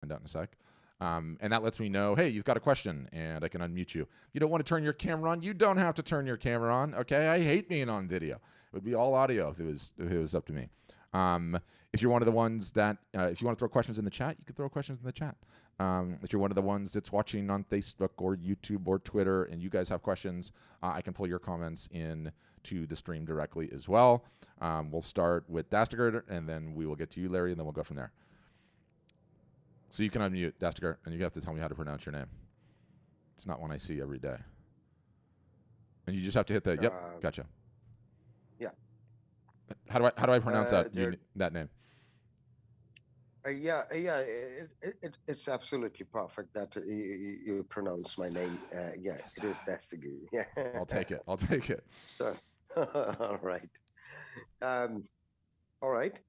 find out in a sec. And that lets me know, hey, you've got a question, and I can unmute you. If you don't want to turn your camera on, you don't have to turn your camera on. Okay, I hate being on video. It would be all audio if it was up to me. If you're one of the ones that, if you want to throw questions in the chat, you can throw questions in the chat. If you're one of the ones that's watching on Facebook or YouTube or Twitter, and you guys have questions, I can pull your comments in to the stream directly as well. We'll start with Dastiger, and then we will get to you, Larry, and then we'll go from there. So you can unmute, Dastiger, and you have to tell me how to pronounce your name. It's not one I see every day. And you just have to hit the, yep, gotcha. Yeah. How do I pronounce that name? It's absolutely perfect that you pronounce my name. Yeah, it is Dastiger. Yeah. I'll take it. I'll take it. So, all right. All right.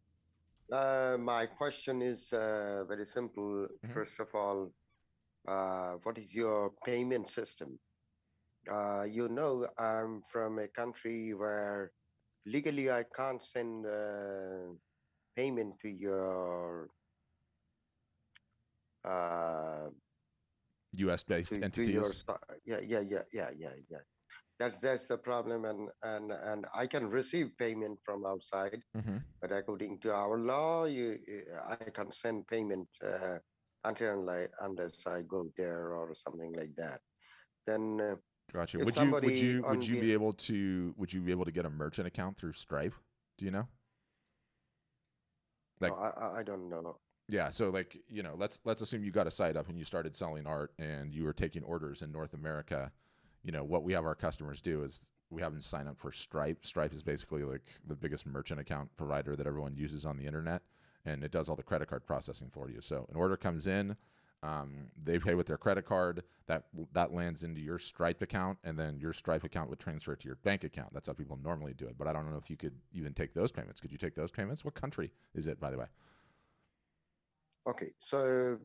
My question is very simple. First of all, what is your payment system? You know, I'm from a country where legally I can't send payment to your U.S.-based entities. Yeah. That's the problem, and I can receive payment from outside, but according to our law, I can send payment unless I go there or something like that. Then gotcha. Would you be able to get a merchant account through Stripe? Do you know? Like, I don't know. Yeah, so like, you know, let's assume you got a site up and you started selling art and you were taking orders in North America. You know, what we have our customers do is we have them sign up for Stripe. Stripe is basically like the biggest merchant account provider that everyone uses on the internet, and it does all the credit card processing for you. So an order comes in, they pay with their credit card, that lands into your Stripe account, and then your Stripe account would transfer it to your bank account. That's how people normally do it. But I don't know if you could even take those payments. Could you take those payments? What country is it, by the way? Okay, so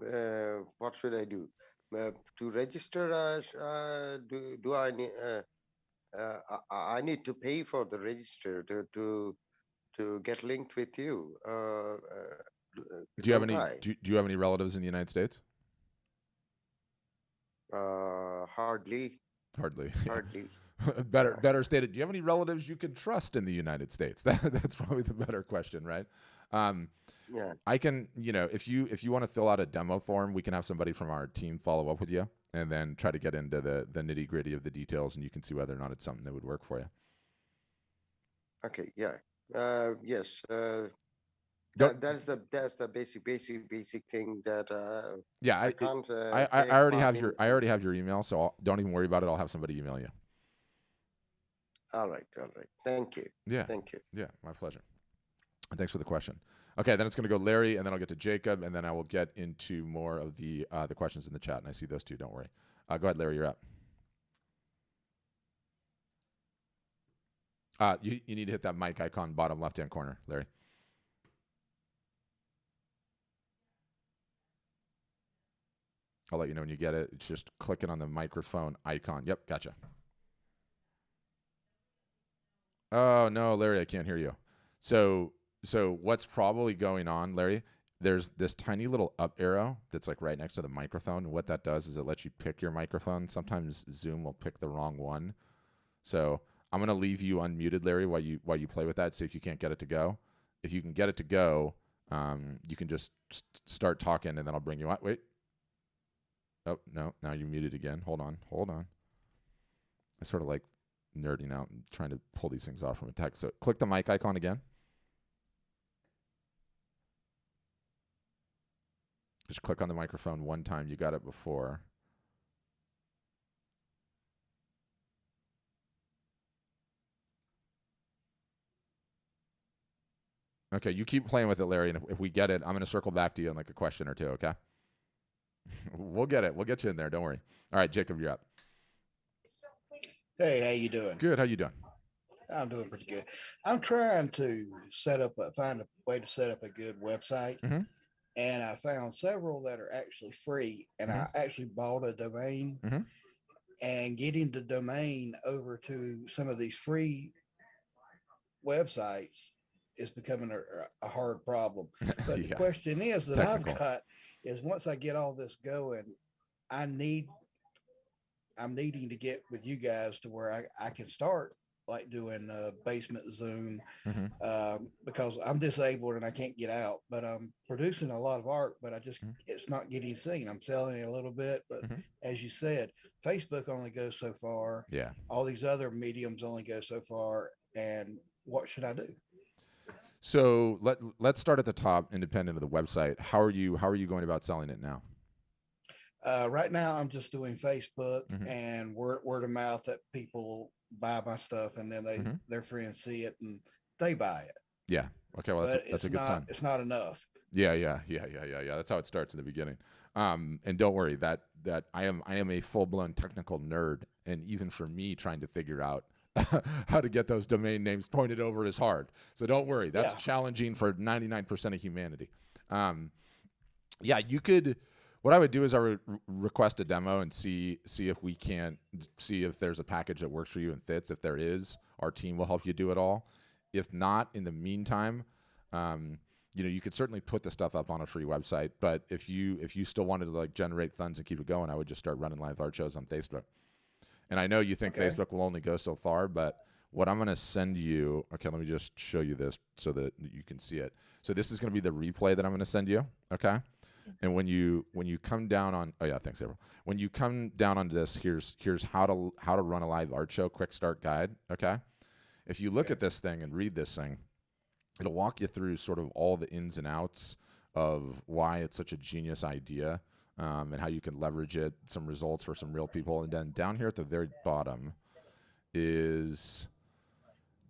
what should I do? To register, do I need? I need to pay for the register to get linked with you. Do you have any? Do you have any relatives in the United States? Hardly. Better stated. Do you have any relatives you can trust in the United States? That's probably the better question, right? Yeah. I can, you know, if you want to fill out a demo form, we can have somebody from our team follow up with you and then try to get into the nitty gritty of the details, and you can see whether or not it's something that would work for you. Okay. Yeah. Yes. That's the basic thing that. Yeah. I can't. I already have your email, so don't even worry about it. I'll have somebody email you. All right. Thank you. Yeah. Thank you. Yeah. My pleasure. Thanks for the question. Okay, then it's going to go Larry, and then I'll get to Jacob, and then I will get into more of the questions in the chat. And I see those two. Don't worry. Go ahead, Larry. You're up. You need to hit that mic icon bottom left-hand corner, Larry. I'll let you know when you get it. It's just clicking on the microphone icon. Yep, gotcha. Oh, no, Larry, I can't hear you. So what's probably going on, Larry, there's this tiny little up arrow that's like right next to the microphone. And what that does is it lets you pick your microphone. Sometimes Zoom will pick the wrong one. So I'm going to leave you unmuted, Larry, while you play with that, see if you can't get it to go. If you can get it to go, you can just start talking, and then I'll bring you out. Wait. Oh, no, now you're muted again. Hold on. I sort of like nerding out and trying to pull these things off from a text. So click the mic icon again. Just click on the microphone one time. You got it before. Okay, you keep playing with it, Larry, and if we get it, I'm going to circle back to you in like a question or two, okay? We'll get it. We'll get you in there. Don't worry. All right, Jacob, you're up. Hey, how you doing? Good. How you doing? I'm doing pretty good. I'm trying to find a way to set up a good website. And I found several that are actually free. And I actually bought a domain. And getting the domain over to some of these free websites is becoming a hard problem. But the question is that I've got is once I get all this going, I need I'm needing to get with you guys to where I can start like doing basement Zoom Mm-hmm. because I'm disabled and I can't get out. But I'm producing a lot of art, but it's not getting seen. I'm selling it a little bit, but Mm-hmm. as you said, Facebook only goes so far. Yeah. All these other mediums only go so far. And what should I do? So let's start at the top, independent of the website. How are you going about selling it now? Right now, I'm just doing Facebook Mm-hmm. and word of mouth that people buy my stuff, and then Mm-hmm. their friends see it and they buy it. Yeah. Okay. Well, that's a good sign. It's not enough. Yeah. That's how it starts in the beginning. And don't worry that I am a full blown technical nerd, and even for me, trying to figure out how to get those domain names pointed over is hard. So don't worry, that's challenging for 99% of humanity. Yeah, you could. What I would do is I would request a demo and see if we can't see if there's a package that works for you and fits. If there is, our team will help you do it all. If not, in the meantime, you could certainly put the stuff up on a free website. But if you still wanted to like generate funds and keep it going, I would just start running live art shows on Facebook. And I know you think Facebook will only go so far, but what I'm going to send you, okay, let me just show you this so that you can see it. So this is going to be the replay that I'm going to send you, okay? And when you come down on, oh yeah, thanks, April. When you come down on this, here's how to run a live art show, quick start guide, okay? If you look at this thing and read this thing, it'll walk you through sort of all the ins and outs of why it's such a genius idea. And how you can leverage it, some results for some real people. And then down here at the very bottom is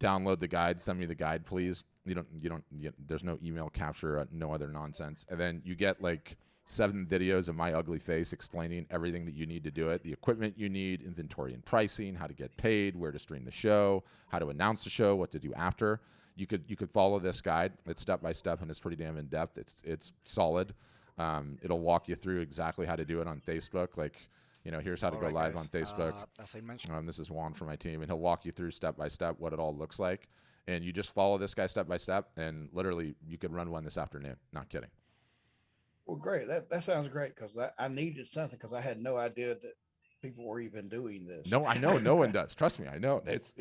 download the guide, send me the guide, please. There's no email capture, no other nonsense. And then you get like 7 videos of my ugly face explaining everything that you need to do it, the equipment you need, inventory and pricing, how to get paid, where to stream the show, how to announce the show, what to do after. You could follow this guide. It's step by step and it's pretty damn in depth. It's solid. It'll walk you through exactly how to do it on Facebook. Like, here's how to go live on Facebook. As I mentioned, this is Juan from my team, and he'll walk you through step by step what it all looks like. And you just follow this guy step by step, and literally you could run one this afternoon. Not kidding. Well, great. That sounds great because I needed something because I had no idea that people were even doing this. No, I know no one does. Trust me, I know. It's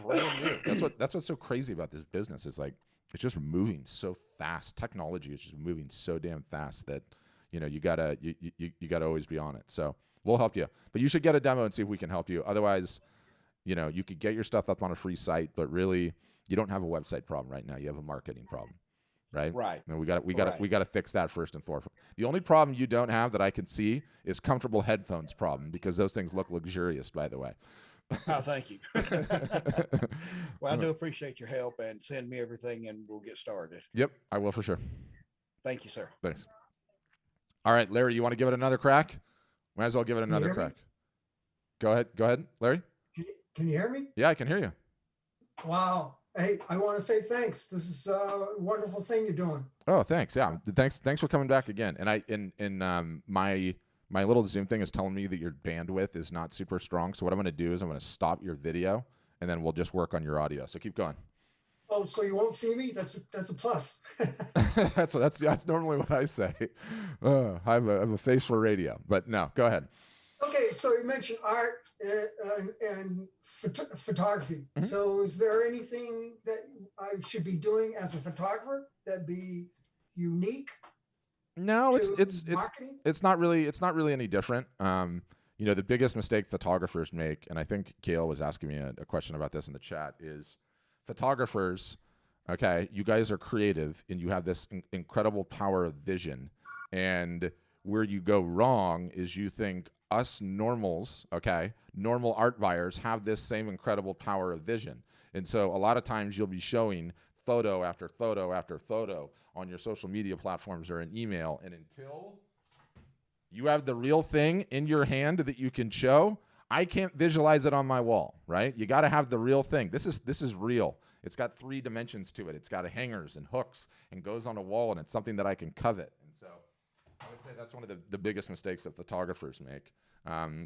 brand new. That's what's so crazy about this business. Is like it's just moving so fast. Technology is just moving so damn fast that you gotta always be on it. So we'll help you, but you should get a demo and see if we can help you. Otherwise, you could get your stuff up on a free site, but really you don't have a website problem right now. You have a marketing problem, right? Right. And we got to fix that first and foremost. The only problem you don't have that I can see is comfortable headphones problem because those things look luxurious, by the way. Oh, thank you. Well, I do appreciate your help and send me everything and we'll get started. Yep, I will for sure. Thank you, sir. Thanks. All right, Larry, you want to give it another crack? Might as well give it another crack. Go ahead, Larry. Can you hear me? Yeah, I can hear you. Wow. Hey, I want to say thanks. This is a wonderful thing you're doing. Oh, thanks. Yeah, thanks for coming back again. And my little Zoom thing is telling me that your bandwidth is not super strong. So what I'm going to do is I'm going to stop your video, and then we'll just work on your audio. So keep going. Oh, so you won't see me? That's a plus. that's normally what I say. I have a face for radio, but no, go ahead. Okay, so you mentioned art and photography. Mm-hmm. So is there anything that I should be doing as a photographer that'd be unique? No, it's not really any different. The biggest mistake photographers make, and I think Gail was asking me a question about this in the chat, is photographers, okay, you guys are creative and you have this incredible power of vision, and where you go wrong is you think us normals, okay, normal art buyers have this same incredible power of vision. And so a lot of times you'll be showing photo after photo after photo on your social media platforms or an email, and until you have the real thing in your hand that you can show, I can't visualize it on my wall, right? You got to have the real thing. This is real. It's got 3 dimensions to it. It's got hangers and hooks and goes on a wall, and it's something that I can covet. And so I would say that's one of the biggest mistakes that photographers make.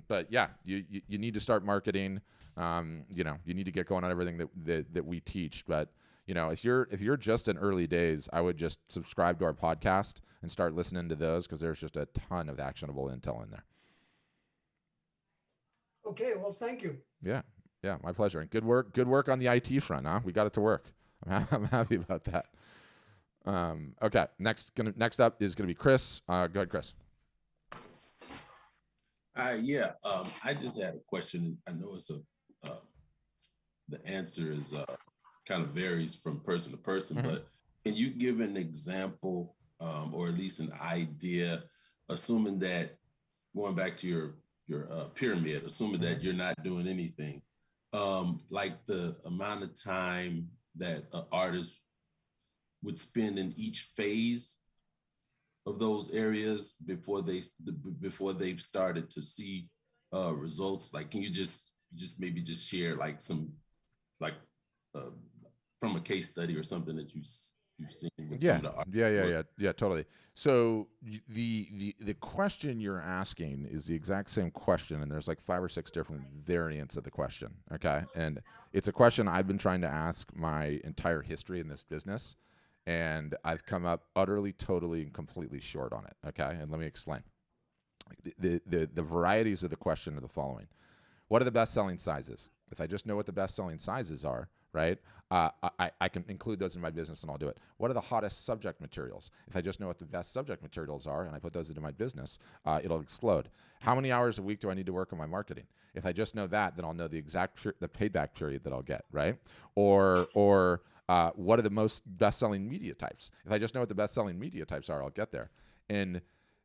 But yeah, you need to start marketing. You need to get going on everything that we teach. But You know, if you're just in early days, I would just subscribe to our podcast and start listening to those, because there's just a ton of actionable intel in there. Okay, well, thank you. Yeah, my pleasure. And good work on the IT front, huh? We got it to work. I'm happy about that. Okay, next up is gonna be Chris. Go ahead, Chris. Yeah, I just had a question. I know it's the answer is kind of varies from person to person, but can you give an example or at least an idea, assuming that, going back to your pyramid, assuming that you're not doing anything, like the amount of time that an artist would spend in each phase of those areas before they've started to see results? Like, can you just maybe just share like some, like from a case study or something that you've seen with some of the art? Yeah, totally. So the question you're asking is the exact same question, and there's like 5 or 6 different variants of the question. Okay, and it's a question I've been trying to ask my entire history in this business, and I've come up utterly, totally, and completely short on it. Okay, and let me explain. The varieties of the question are the following: what are the best-selling sizes? If I just know what the best-selling sizes are, right, I can include those in my business and I'll do it. What are the hottest subject materials? If I just know what the best subject materials are and I put those into my business, it'll explode. How many hours a week do I need to work on my marketing? If I just know that, then I'll know the exact the payback period that I'll get, right? Or what are the most best-selling media types? If I just know what the best-selling media types are, I'll get there. And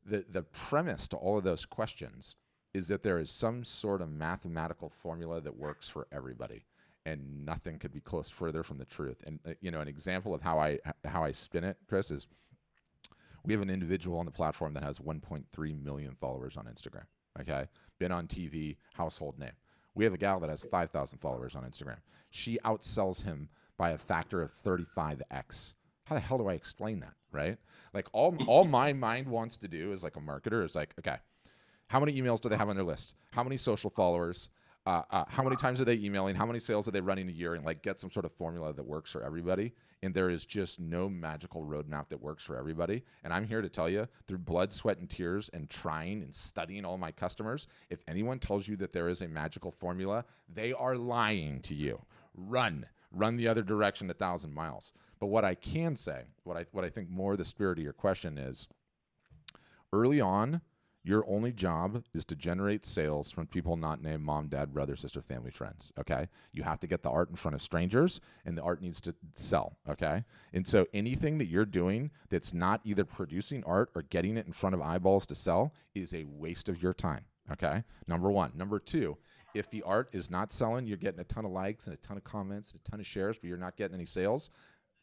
the premise to all of those questions is that there is some sort of mathematical formula that works for everybody, and nothing could be close further from the truth. And an example of how I spin it, Chris, is we have an individual on the platform that has 1.3 million followers on Instagram. Okay, been on TV, household name. We have a gal that has 5,000 followers on Instagram. She outsells him by a factor of 35x. How the hell do I explain that, right? Like all my mind wants to do as like a marketer is like, okay, how many emails do they have on their list? How many social followers? How many times are they emailing? How many sales are they running a year? And like get some sort of formula that works for everybody. And there is just no magical roadmap that works for everybody. And I'm here to tell you, through blood, sweat, and tears and trying and studying all my customers, if anyone tells you that there is a magical formula, they are lying to you. Run the other direction 1,000 miles. But what I can say, what I think more the spirit of your question is, early on, your only job is to generate sales from people not named mom, dad, brother, sister, family, friends, okay? You have to get the art in front of strangers, and the art needs to sell, okay? And so anything that you're doing that's not either producing art or getting it in front of eyeballs to sell is a waste of your time, okay? Number one. Number two, if the art is not selling, you're getting a ton of likes and a ton of comments and a ton of shares, but you're not getting any sales,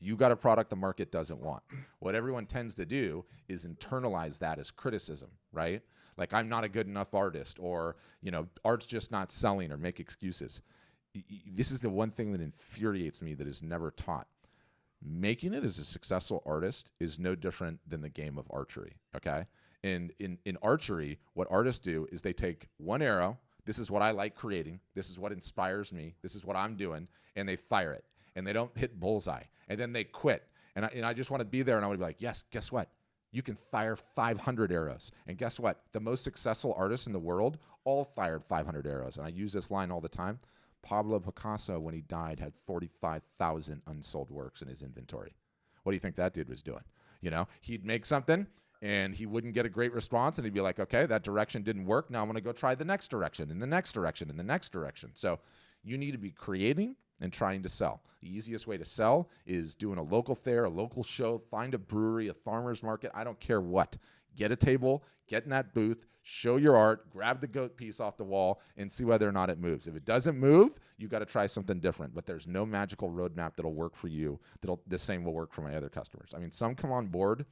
you got a product the market doesn't want. What everyone tends to do is internalize that as criticism, right? Like, I'm not a good enough artist, or, art's just not selling, or make excuses. This is the one thing that infuriates me that is never taught. Making it as a successful artist is no different than the game of archery, okay? And in archery, what artists do is they take one arrow, this is what I like creating, this is what inspires me, this is what I'm doing, and they fire it. And they don't hit bullseye, and then they quit. And I just want to be there, and I want to be like, yes, guess what? You can fire 500 arrows. And guess what? The most successful artists in the world all fired 500 arrows. And I use this line all the time. Pablo Picasso, when he died, had 45,000 unsold works in his inventory. What do you think that dude was doing? He'd make something, and he wouldn't get a great response, and he'd be like, okay, that direction didn't work. Now I'm going to go try the next direction, and the next direction, and the next direction. So you need to be creating and trying to sell. The easiest way to sell is doing a local fair, a local show, find a brewery, a farmer's market, I don't care what. Get a table, get in that booth, show your art, grab the goat piece off the wall, and see whether or not it moves. If it doesn't move, you got to try something different. But there's no magical roadmap that'll work for you. The same will work for my other customers. I mean, some come on board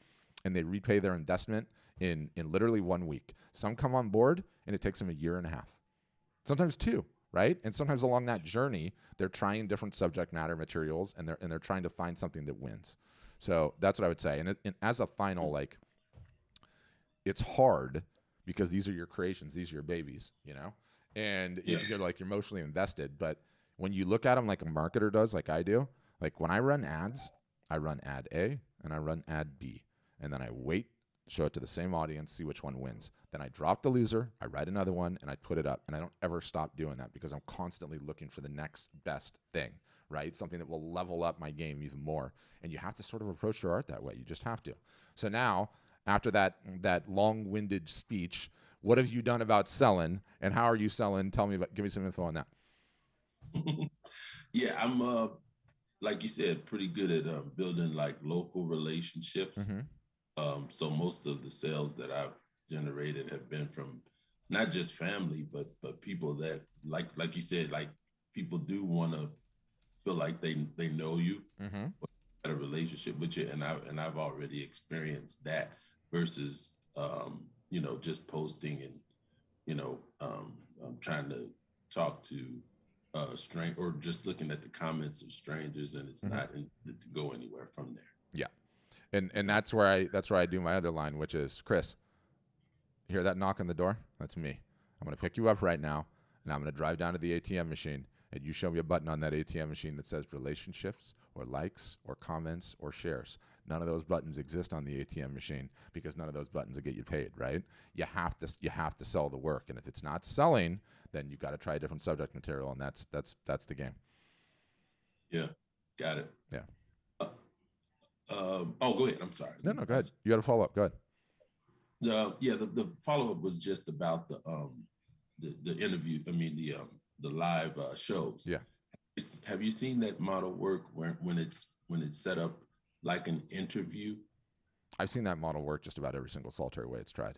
and they repay their investment in literally 1 week. Some come on board and it takes them 1.5 years. Sometimes 2. Right? And sometimes along that journey, they're trying different subject matter materials, and they're trying to find something that wins. So that's what I would say. And as a final, like, it's hard because these are your creations, these are your babies, and you're emotionally invested. But when you look at them like a marketer does, like I do, Like when I run ads, I run ad A and I run ad B. And then I wait, show it to the same audience, see which one wins. Then I drop the loser, I write another one, and I put it up. And I don't ever stop doing that because I'm constantly looking for the next best thing, right? Something that will level up my game even more. And you have to sort of approach your art that way. You just have to. So now, after that long-winded speech, what have you done about selling, and how are you selling? Give me some info on that. Yeah, I'm like you said, pretty good at building like local relationships. So most of the sales that I've generated have been from not just family, but people that like you said, like people do want to feel like they know you, had a relationship with you, and I've already experienced that versus just posting and trying to talk to or just looking at the comments of strangers, and it's not to go anywhere from there. Yeah. And that's where I do my other line, which is, Chris, you hear that knock on the door? That's me. I'm going to pick you up right now, and I'm going to drive down to the ATM machine, and you show me a button on that ATM machine that says relationships or likes or comments or shares. None of those buttons exist on the ATM machine because none of those buttons will get you paid, right? You have to sell the work, and if it's not selling, then you've got to try a different subject material, and that's the game. Yeah, got it. Yeah. Go ahead. I'm sorry. No, go ahead. You got to follow up. Go ahead. The follow up was just about the interview. I mean the live shows. Yeah. Have you seen that model work when it's set up like an interview? I've seen that model work just about every single solitary way it's tried.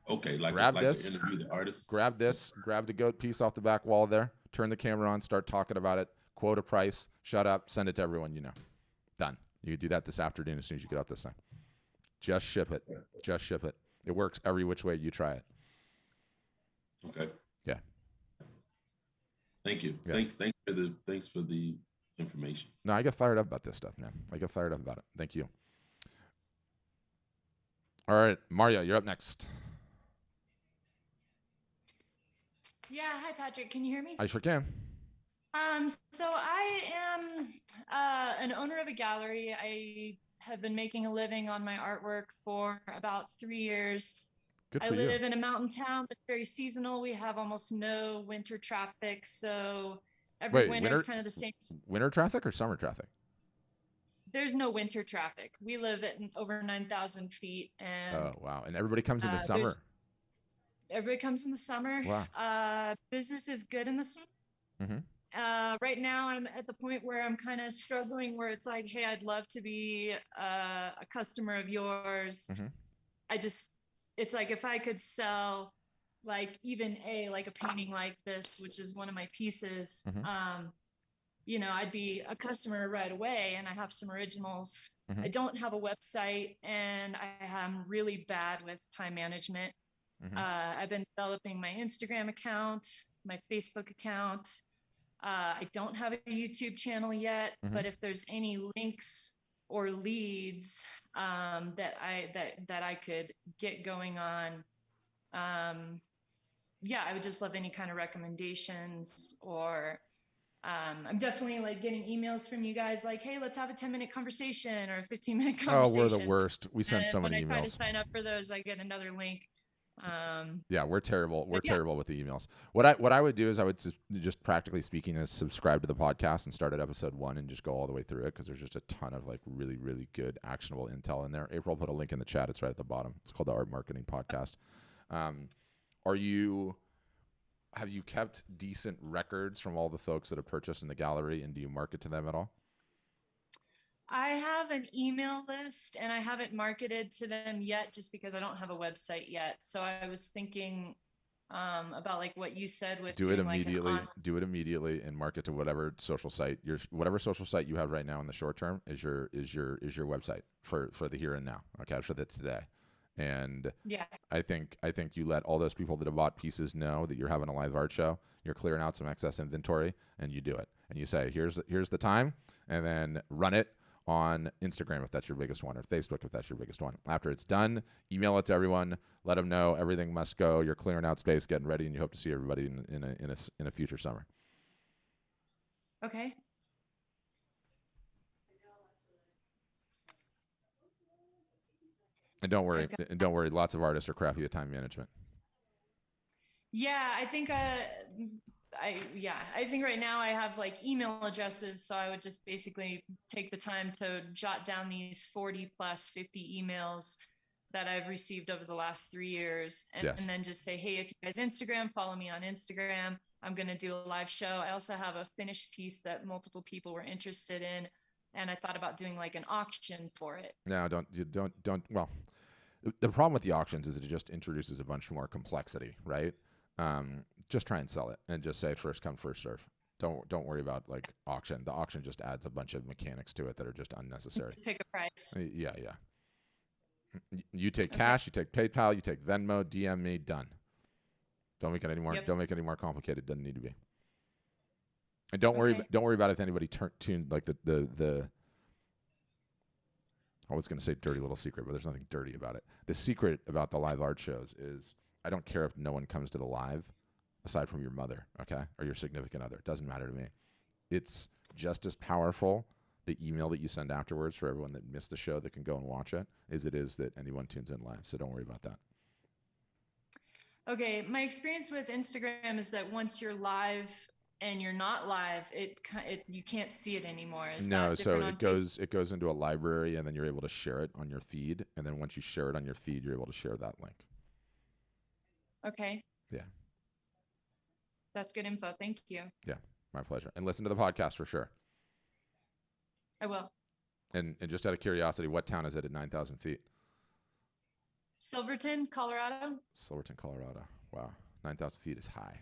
Okay, grab this, to interview the artist. Grab the goat piece off the back wall there, turn the camera on, start talking about it, quote a price, shut up, send it to everyone you know. Done. You can do that this afternoon as soon as you get out this thing. Just ship it. Just ship it. It works every which way you try it. Okay. Yeah. Thank you. Yeah. Thanks for the information. No, I get fired up about this stuff, man. I get fired up about it. Thank you. All right, Mario, you're up next. Yeah, hi Patrick. Can you hear me? I sure can. So I am an owner of a gallery. I have been making a living on my artwork for about 3 years. Good for I live you. in a mountain town that's very seasonal. We have almost no winter traffic, so every winter is kind of the same. Winter traffic or summer traffic? There's no winter traffic. We live at over 9,000 feet, and oh wow! And everybody comes in the summer. Everybody comes in the summer. Wow. Business is good in the summer. Right now I'm at the point where I'm kind of struggling, where it's like, hey, I'd love to be a customer of yours. It's like, if I could sell like even like a painting like this, which is one of my pieces, I'd be a customer right away, and I have some originals. I don't have a website, and I am really bad with time management. I've been developing my Instagram account, my Facebook account. I don't have a YouTube channel yet, but if there's any links or leads that I could get going on, I would just love any kind of recommendations. Or I'm definitely like getting emails from you guys like, hey, let's have a 10-minute conversation or a 15-minute conversation. Oh, we're the worst. We send so many emails. When I try to sign up for those, I get another link. Yeah, we're terrible. We're terrible with the emails. What I would do is I would just practically speaking is subscribe to the podcast and start at episode 1 and just go all the way through it, because there's just a ton of like really, really good actionable intel in there. April put a link in the chat. It's right at the bottom. It's called the Art Marketing Podcast. Have you kept decent records from all the folks that have purchased in the gallery, and do you market to them at all? I have an email list, and I haven't marketed to them yet just because I don't have a website yet. So I was thinking about like what you said with do it immediately and market to whatever social site you have right now in the short term is your website for the here and now. Okay, for the today. And yeah, I think you let all those people that have bought pieces know that you're having a live art show, you're clearing out some excess inventory, and you do it. And you say, here's the time, and then run it on Instagram if that's your biggest one, or Facebook if that's your biggest one. After it's done, email it to everyone, let them know everything must go. You're clearing out space, getting ready, and you hope to see everybody in a future summer. Okay. And don't worry. Lots of artists are crappy at time management. Yeah, I think I think right now I have like email addresses, so I would just basically take the time to jot down these 40 plus 50 emails that I've received over the last 3 years, and then just say, hey, if you guys Instagram, follow me on Instagram. I'm going to do a live show. I also have a finished piece that multiple people were interested in, and I thought about doing like an auction for it. No, don't. Well, the problem with the auctions is it just introduces a bunch more complexity, right? Just try and sell it and just say first come, first serve. Don't worry about like auction. The auction just adds a bunch of mechanics to it that are just unnecessary. Just pick a price. Yeah. You take cash, you take PayPal, you take Venmo, DM me, done. Don't make it any more. Yep. Don't make it any more complicated. Doesn't need to be. And don't worry about if anybody tuned like the. I was going to say dirty little secret, but there's nothing dirty about it. The secret about the live art shows is I don't care if no one comes to the live aside from your mother, okay, or your significant other. It doesn't matter to me. It's just as powerful, the email that you send afterwards for everyone that missed the show that can go and watch it, as it is that anyone tunes in live. So don't worry about that. Okay. My experience with Instagram is that once you're live and you're not live, you can't see it anymore. No, so it goes into a library, and then you're able to share it on your feed, and then once you share it on your feed, you're able to share that link. Okay. Yeah. That's good info. Thank you. Yeah, my pleasure. And listen to the podcast for sure. I will. And just out of curiosity, what town is it at 9,000 feet? Silverton, Colorado. Silverton, Colorado. Wow, 9,000 feet is high.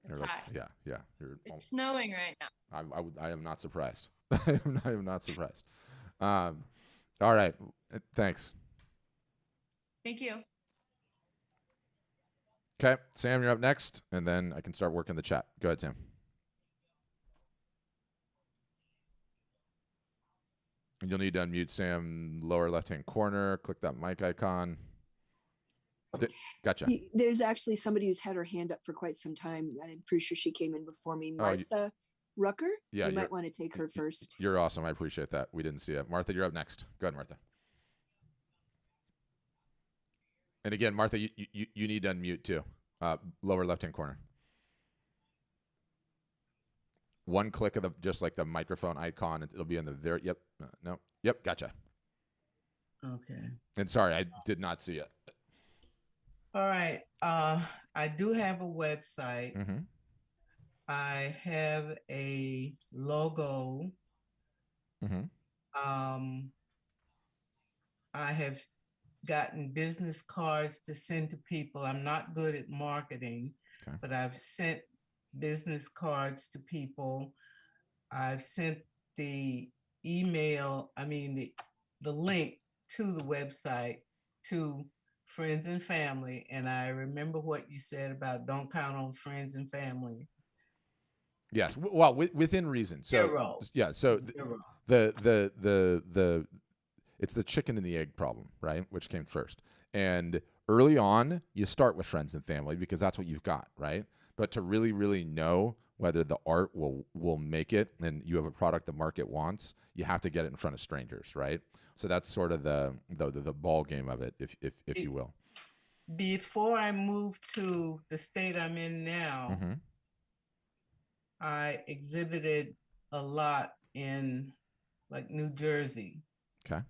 It's high. Yeah. It's snowing right now. I am not surprised. I am not surprised. All right. Thanks. Thank you. Okay, Sam, you're up next, and then I can start working the chat. Go ahead, Sam. And you'll need to unmute Sam, lower left-hand corner. Click that mic icon. Gotcha. There's actually somebody who's had her hand up for quite some time. I'm pretty sure she came in before me. Martha Rucker? Yeah, you might want to take her first. You're awesome. I appreciate that. We didn't see it. Martha, you're up next. Go ahead, Martha. And again, Martha, you need to unmute too. Lower left-hand corner. One click of just like the microphone icon. It'll be in the very, yep, gotcha. Okay. And sorry, I did not see it. All right. I do have a website. Mm-hmm. I have a logo. Mm-hmm. I have gotten business cards to send to people. I'm not good at marketing, but I've sent business cards to people. I've sent the email, the link to the website to friends and family. And I remember what you said about don't count on friends and family. Yes, well, within reason. So Zero. Yeah, so Zero. the it's the chicken and the egg problem, right? Which came first. And early on, you start with friends and family because that's what you've got, right? But to really, really know whether the art will make it and you have a product the market wants, you have to get it in front of strangers, right? So that's sort of the ball game of it, if you will. Before I moved to the state I'm in now, Mm-hmm. I exhibited a lot in like New Jersey. Okay.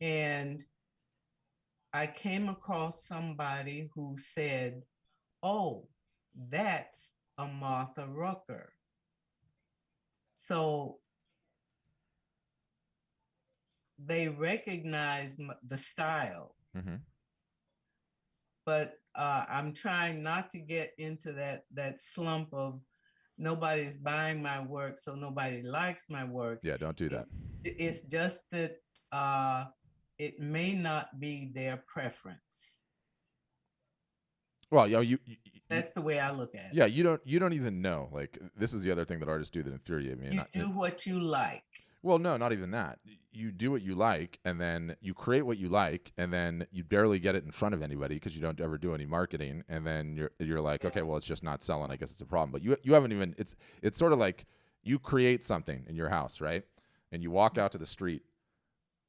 And I came across somebody who said, oh, that's a Martha Rucker. So they recognize the style. Mm-hmm. But I'm trying not to get into that slump of nobody's buying my work, so nobody likes my work. Yeah, don't do that. It's just that it may not be their preference. Well, that's the way I look at it. Yeah, you don't even know. Like, this is the other thing that artists do that infuriate me. You do what you like. Well, no, not even that. You do what you like, and then you create what you like, and then you barely get it in front of anybody because you don't ever do any marketing, and then you're like, okay, well, it's just not selling. I guess it's a problem. But you haven't even. It's sort of like you create something in your house, right? And you walk out to the street,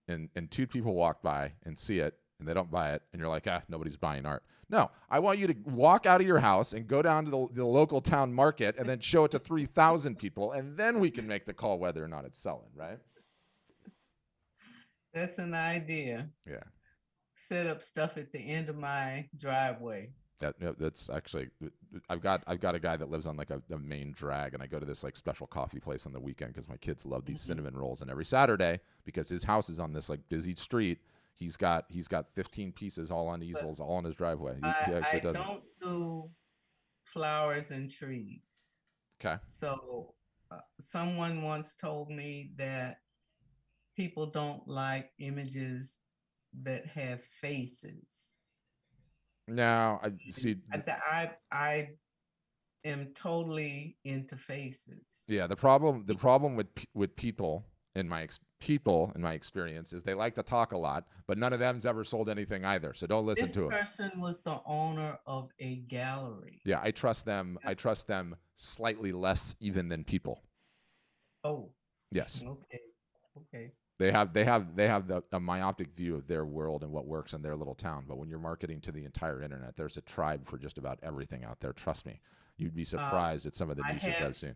and two people walk by and see it and they don't buy it, and you're like, nobody's buying art. No, I want you to walk out of your house and go down to the local town market and then show it to 3,000 people, and then we can make the call whether or not it's selling, right? That's an idea. Yeah. Set up stuff at the end of my driveway. That's actually, I've got a guy that lives on like the main drag, and I go to this like special coffee place on the weekend because my kids love these cinnamon rolls, and every Saturday, because his house is on this like busy street, he's got 15 pieces all on easels, all on his driveway. I don't do flowers and trees. Okay. So someone once told me that people don't like images that have faces. No, I see. I am totally into faces. Yeah, the problem with people in my experience is they like to talk a lot, but none of them's ever sold anything either. So don't listen to them. This person was the owner of a gallery. Yeah, I trust them. I trust them slightly less even than people. Oh. Yes. Okay. They have a myopic view of their world and what works in their little town. But when you're marketing to the entire internet, there's a tribe for just about everything out there. Trust me, you'd be surprised at some of the niches I've seen.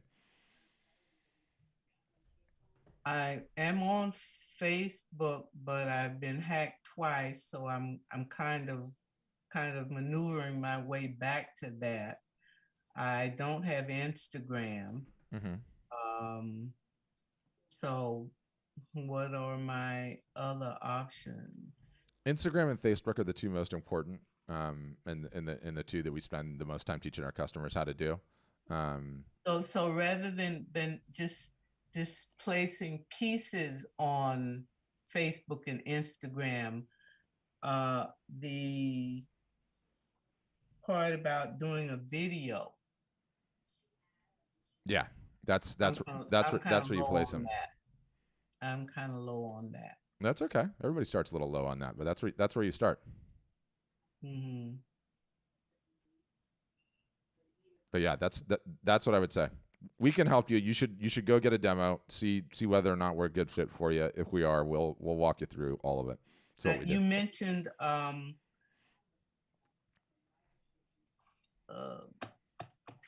I am on Facebook, but I've been hacked twice, so I'm kind of maneuvering my way back to that. I don't have Instagram. So what are my other options? Instagram and Facebook are the two most important, and the two that we spend the most time teaching our customers how to do. So rather than just placing pieces on Facebook and Instagram, the part about doing a video. Yeah, that's where you place them. I'm kind of low on that. That's okay. Everybody starts a little low on that, but that's where you start. But yeah, that's what I would say. We can help you. You should go get a demo. See whether or not we're a good fit for you. If we are, we'll walk you through all of it. So you mentioned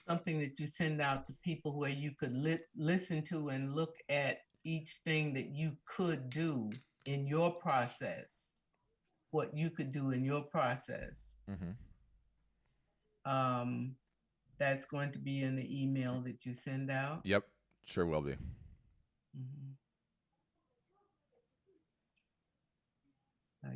something that you send out to people where you could listen to and look at each thing that you could do in your process, what you could do in your process. That's going to be in the email that you send out? Yep, sure will be. I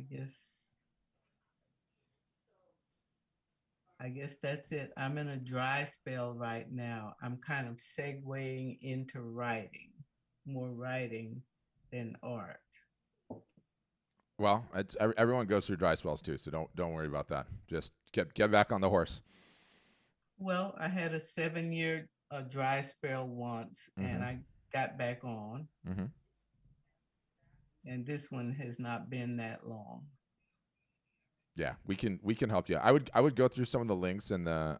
guess that's it. I'm in a dry spell right now. I'm kind of segueing into writing, more writing than art. Well, everyone goes through dry spells too, so don't worry about that. Just get back on the horse. Well, I had a 7-year dry spell once, and I got back on. And this one has not been that long. Yeah, we can help you. I would go through some of the links in the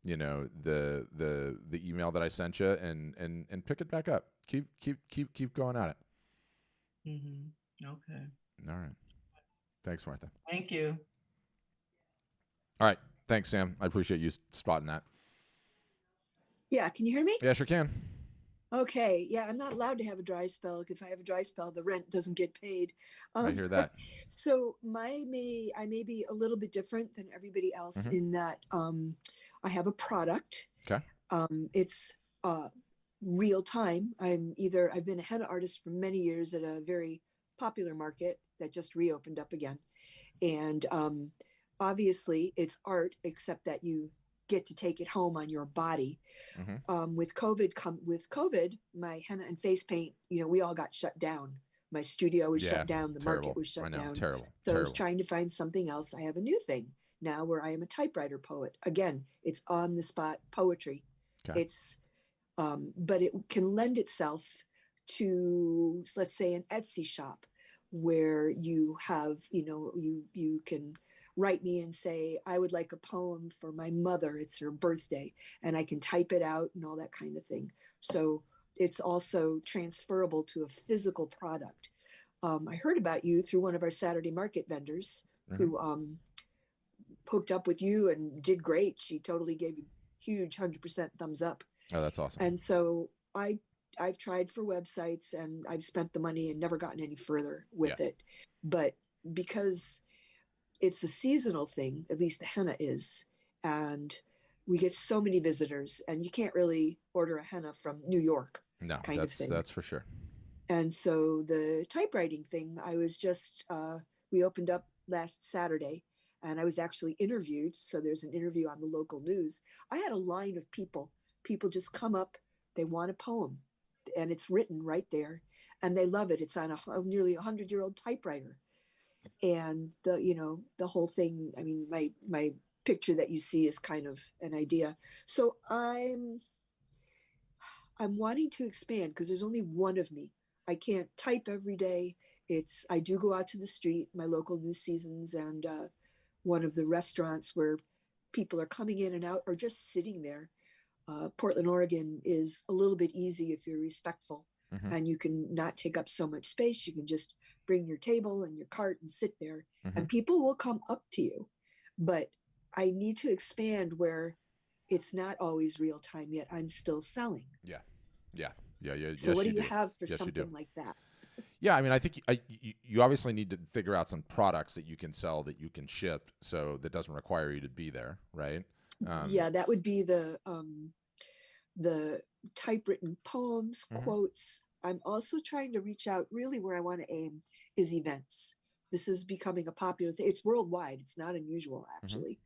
the email that I sent you and pick it back up. Keep going at it. Okay. All right. Thanks, Martha. Thank you. All right. Thanks, Sam. I appreciate you spotting that. Yeah. Can you hear me? Yeah, sure can. Okay. Yeah. I'm not allowed to have a dry spell. If I have a dry spell, the rent doesn't get paid. I hear that. So I may be a little bit different than everybody else in that I have a product. Okay. It's real time. I've been a henna artist for many years at a very popular market that just reopened up again. And obviously it's art, except that you get to take it home on your body. With COVID, my henna and face paint, we all got shut down. My studio was shut down. The market was shut down. Terrible. So I was trying to find something else. I have a new thing now where I am a typewriter poet. Again, it's on the spot poetry. Okay. It's, but it can lend itself to, let's say, an Etsy shop where you have, you can write me and say, I would like a poem for my mother. It's her birthday, and I can type it out and all that kind of thing. So it's also transferable to a physical product. I heard about you through one of our Saturday market vendors who hooked up with you and did great. She totally gave you huge 100% thumbs up. Oh, that's awesome. And so I've tried for websites and I've spent the money and never gotten any further with it. But because it's a seasonal thing, at least the henna is, and we get so many visitors, and you can't really order a henna from New York. No, kind of thing. That's for sure. And so the typewriting thing, I was just, we opened up last Saturday and I was actually interviewed. So there's an interview on the local news. I had a line of people just come up, they want a poem and it's written right there and they love it. It's on a nearly 100-year-old typewriter. And the whole thing, I mean, my picture that you see is kind of an idea. So I'm wanting to expand because there's only one of me. I can't type every day. I do go out to the street, my local New Seasons and one of the restaurants where people are coming in and out or just sitting there. Portland, Oregon is a little bit easy if you're respectful and you can not take up so much space. You can just bring your table and your cart and sit there and people will come up to you. But I need to expand where it's not always real time yet. I'm still selling. Yeah. So what do you have for something like that? Yeah, I mean, I think you obviously need to figure out some products that you can sell that you can ship, so that doesn't require you to be there, right? Yeah, that would be the typewritten poems, quotes. I'm also trying to reach out. Really, where I want to aim is events. This is becoming a popular thing. It's worldwide. It's not unusual, actually.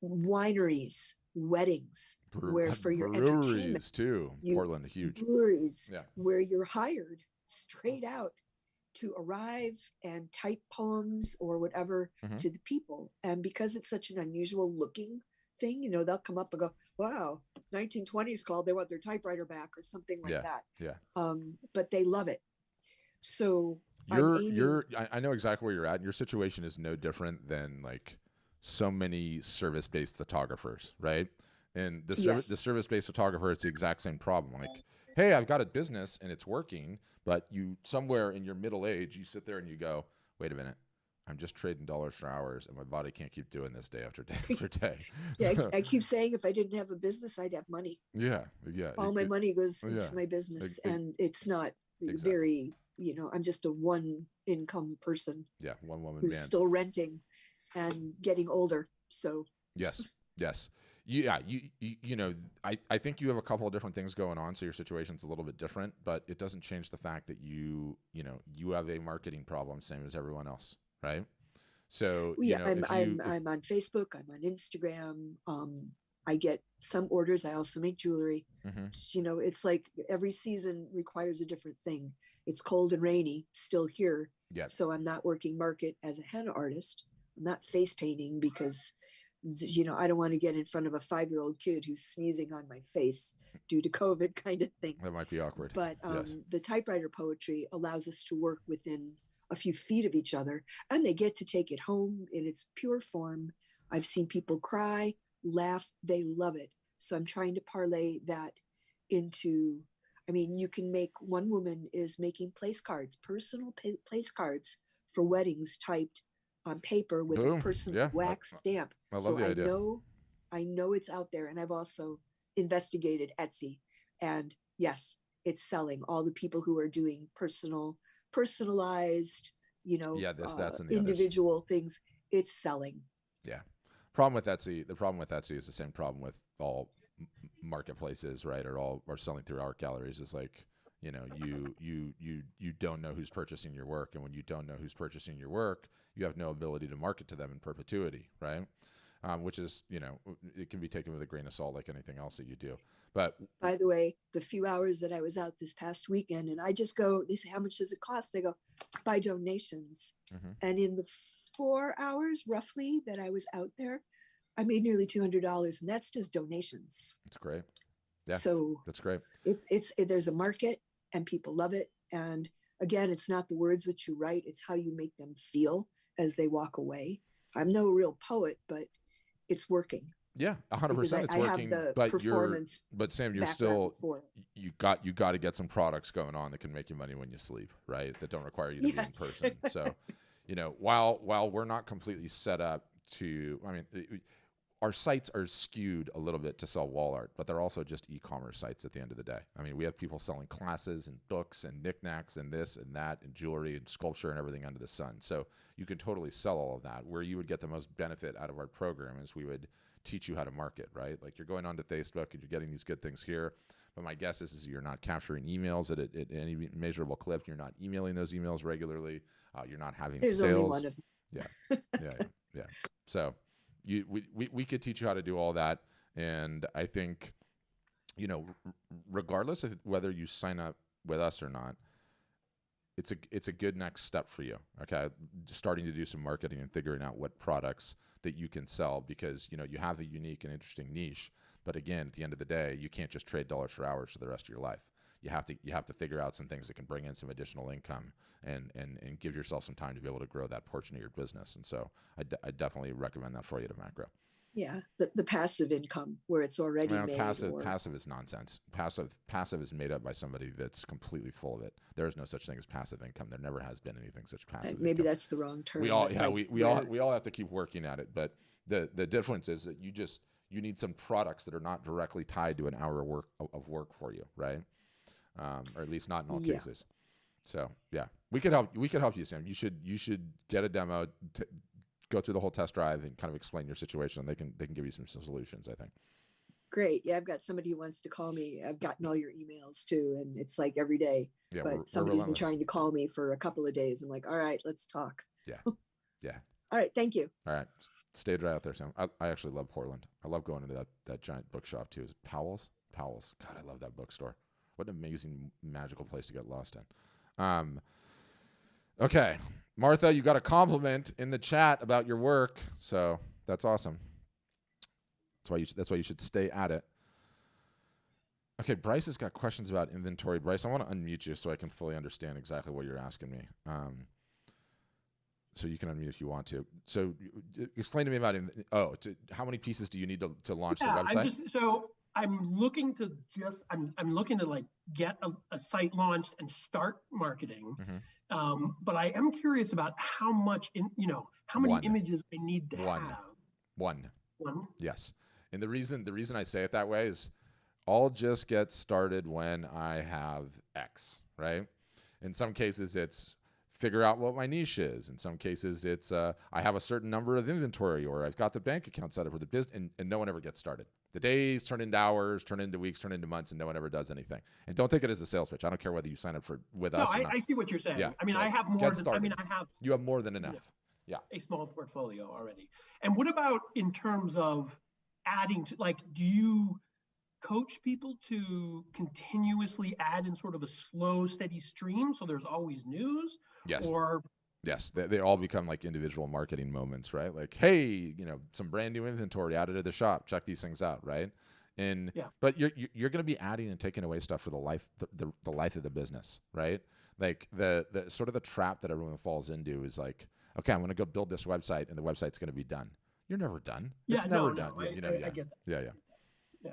Wineries, weddings, where for your entertainment too. Portland, huge breweries, where you're hired straight out to arrive and type poems or whatever to the people. And because it's such an unusual looking thing, they'll come up and go, "Wow, 1920s called. They want their typewriter back," or something like that. Yeah. But they love it. So I know exactly where you're at. Your situation is no different than like so many service-based photographers, right? And the service-based photographer, it's the exact same problem. Like, hey, I've got a business and it's working, but you somewhere in your middle age, you sit there and you go, wait a minute, I'm just trading dollars for hours and my body can't keep doing this day after day after day. Yeah, I keep saying if I didn't have a business, I'd have money. Yeah. All my money goes into my business and it's not very, I'm just a one income person. Yeah, one woman who's band. Still renting and getting older. So yes. Yeah, I think you have a couple of different things going on, so your situation's a little bit different, but it doesn't change the fact that you have a marketing problem, same as everyone else, right? So I'm on Facebook, I'm on Instagram. I get some orders. I also make jewelry. It's like every season requires a different thing. It's cold and rainy still here, so I'm not working market as a henna artist. I'm not face painting because I don't want to get in front of a 5-year-old kid who's sneezing on my face due to COVID kind of thing. That might be awkward. But the typewriter poetry allows us to work within a few feet of each other and they get to take it home in its pure form. I've seen people cry, laugh, they love it. So I'm trying to parlay that into, you can make, one woman is making place cards, personal place cards for weddings typed on paper with a personal wax stamp. I love the idea. I know it's out there, and I've also investigated Etsy, and yes, it's selling. All the people who are doing personalized, that's in the individual things, it's selling. Yeah. The problem with Etsy is the same problem with all marketplaces, right? Or selling through art galleries is like, you don't know who's purchasing your work, and when you don't know who's purchasing your work, you have no ability to market to them in perpetuity, right? Which is, it can be taken with a grain of salt like anything else that you do. But by the way, the few hours that I was out this past weekend, and I just go, they say, how much does it cost? I go, by donations. And in the 4 hours roughly that I was out there, I made nearly $200, and that's just donations. That's great. Yeah. So that's great. There's a market and people love it. And again, it's not the words that you write, it's how you make them feel as they walk away. I'm no real poet, but it's working. Yeah, because 100% it's I have working, the but performance Sam, you're background still, for it. you got to get some products going on that can make you money when you sleep, right? That don't require you to be in Yes. person. So, while we're not completely set up to, I mean, our sites are skewed a little bit to sell wall art, but they're also just e-commerce sites at the end of the day. I mean, we have people selling classes and books and knickknacks and this and that and jewelry and sculpture and everything under the sun. So you can totally sell all of that. Where you would get the most benefit out of our program is we would teach you how to market, right? Like you're going onto Facebook and you're getting these good things here. But my guess is you're not capturing emails at any measurable clip. You're not emailing those emails regularly. You're not having There's sales. only one of them. Yeah. So we could teach you how to do all that. And I think, regardless of whether you sign up with us or not, it's a good next step for you. Okay. Starting to do some marketing and figuring out what products that you can sell, because, you have a unique and interesting niche. But again, at the end of the day, you can't just trade dollars for hours for the rest of your life. You have to figure out some things that can bring in some additional income and give yourself some time to be able to grow that portion of your business. And so I definitely recommend that for you to macro. Yeah, the passive income where it's already made. Passive is nonsense. Passive is made up by somebody that's completely full of it. There is no such thing as passive income. There never has been anything such passive. Maybe income. that's the wrong term. We all have to keep working at it. But the difference is that you need some products that are not directly tied to an hour of work for you, right? Or at least not in all cases. So yeah, we could help you, Sam. You should get a demo, go through the whole test drive and kind of explain your situation. They can give you some solutions, I think. Great. Yeah, I've got somebody who wants to call me. I've gotten all your emails too, and it's like every day. Yeah, but somebody's been trying to call me for a couple of days. I'm like, all right, let's talk. Yeah. All right, thank you. All right, stay dry out there, Sam. I actually love Portland. I love going into that giant bookshop too. Is it Powell's? God, I love that bookstore. What an amazing, magical place to get lost in. Okay, Martha, you got a compliment in the chat about your work, so that's awesome. That's why you should stay at it. Okay, Bryce has got questions about inventory. Bryce, I want to unmute you so I can fully understand exactly what you're asking me. So you can unmute if you want to. So explain to me about how many pieces do you need to launch the website? I'm looking to like get a site launched and start marketing. Mm-hmm. But I am curious about how much how many images I need to have. One. Yes. And the reason I say it that way is I'll just get started when I have X, right? In some cases it's figure out what my niche is. In some cases it's I have a certain number of inventory, or I've got the bank account set up for the business, and no one ever gets started. The days turn into hours, turn into weeks, turn into months, and no one ever does anything. And don't take it as a sales pitch. I don't care whether you sign up with us. No, I see what you're saying. Yeah, I mean, I have more than, you have more than enough. Yeah. A small portfolio already. And what about in terms of adding to, like, do you coach people to continuously add in sort of a slow, steady stream so there's always news? Yes. Or yes, they all become like individual marketing moments, right? Like, hey, some brand new inventory added to the shop. Check these things out, right? But you're going to be adding and taking away stuff for the life of the business, right? Like the sort of the trap that everyone falls into is like, okay, I'm going to go build this website and the website's going to be done. You're never done. It's never done. I get that. Yeah.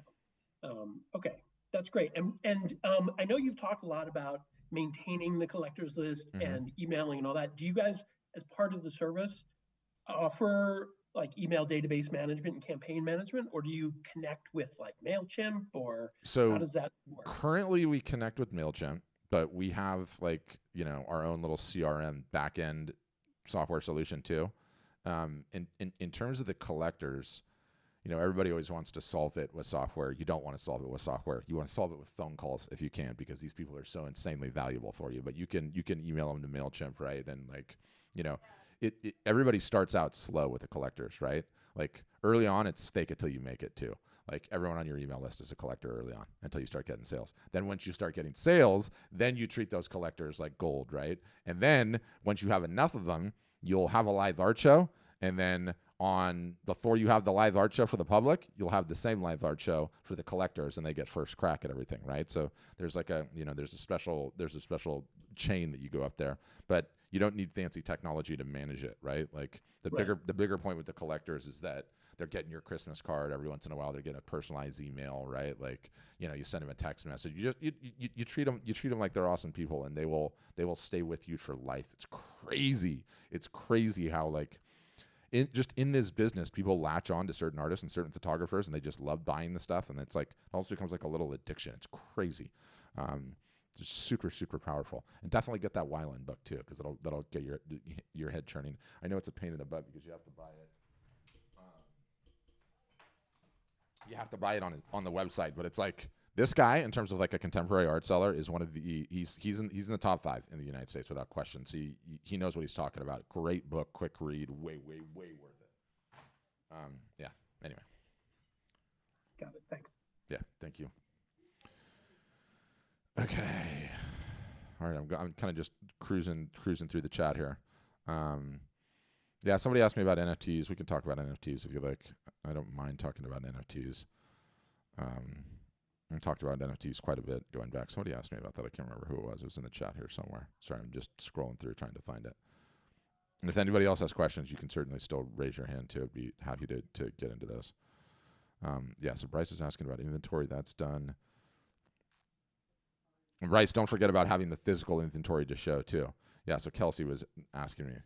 Okay, that's great. And I know you've talked a lot about maintaining the collectors list and emailing and all that. Do you guys, as part of the service, offer like email database management and campaign management, or do you connect with like MailChimp, or how does that work? Currently we connect with MailChimp, but we have our own little CRM backend software solution too. In terms of the collectors, everybody always wants to solve it with software. You don't want to solve it with software. You want to solve it with phone calls if you can, because these people are so insanely valuable for you. But you can email them to MailChimp, right? And everybody starts out slow with the collectors, right? Like early on, it's fake it till you make it too. Like everyone on your email list is a collector early on until you start getting sales. Then once you start getting sales, then you treat those collectors like gold, right? And then once you have enough of them, you'll have a live art show. And then before you have the live art show for the public, you'll have the same live art show for the collectors, and they get first crack at everything, right? So there's like there's a special chain that you go up there, but You don't need fancy technology to manage it, right? Like the bigger point with the collectors is that they're getting your Christmas card every once in a while. They're getting a personalized email, right? Like, you know, you send them a text message. You treat them like they're awesome people, and they will stay with you for life. It's crazy. It's crazy how like in this business, people latch on to certain artists and certain photographers, and they just love buying the stuff, and it's like it almost becomes like a little addiction. It's crazy. It's super, super powerful, and definitely get that Wyland book too, because that'll get your head churning. I know it's a pain in the butt because you have to buy it. You have to buy it on the website, but it's like this guy, in terms of like a contemporary art seller, is one of the he's in the top 5 in the United States without question. So he knows what he's talking about. Great book, quick read, way worth it. Yeah. Anyway. Got it. Thanks. Yeah. Thank you. Okay. All right. I'm kind of just cruising through the chat here. Yeah. Somebody asked me about NFTs. We can talk about NFTs if you like. I don't mind talking about NFTs. I talked about NFTs quite a bit going back. Somebody asked me about that. I can't remember who it was. It was in the chat here somewhere. Sorry, I'm just scrolling through trying to find it. And if anybody else has questions, you can certainly still raise your hand too. I'd be happy to get into this. Yeah, so Bryce is asking about inventory. That's done. And Bryce, don't forget about having the physical inventory to show too. Yeah, so Kelsey was asking me.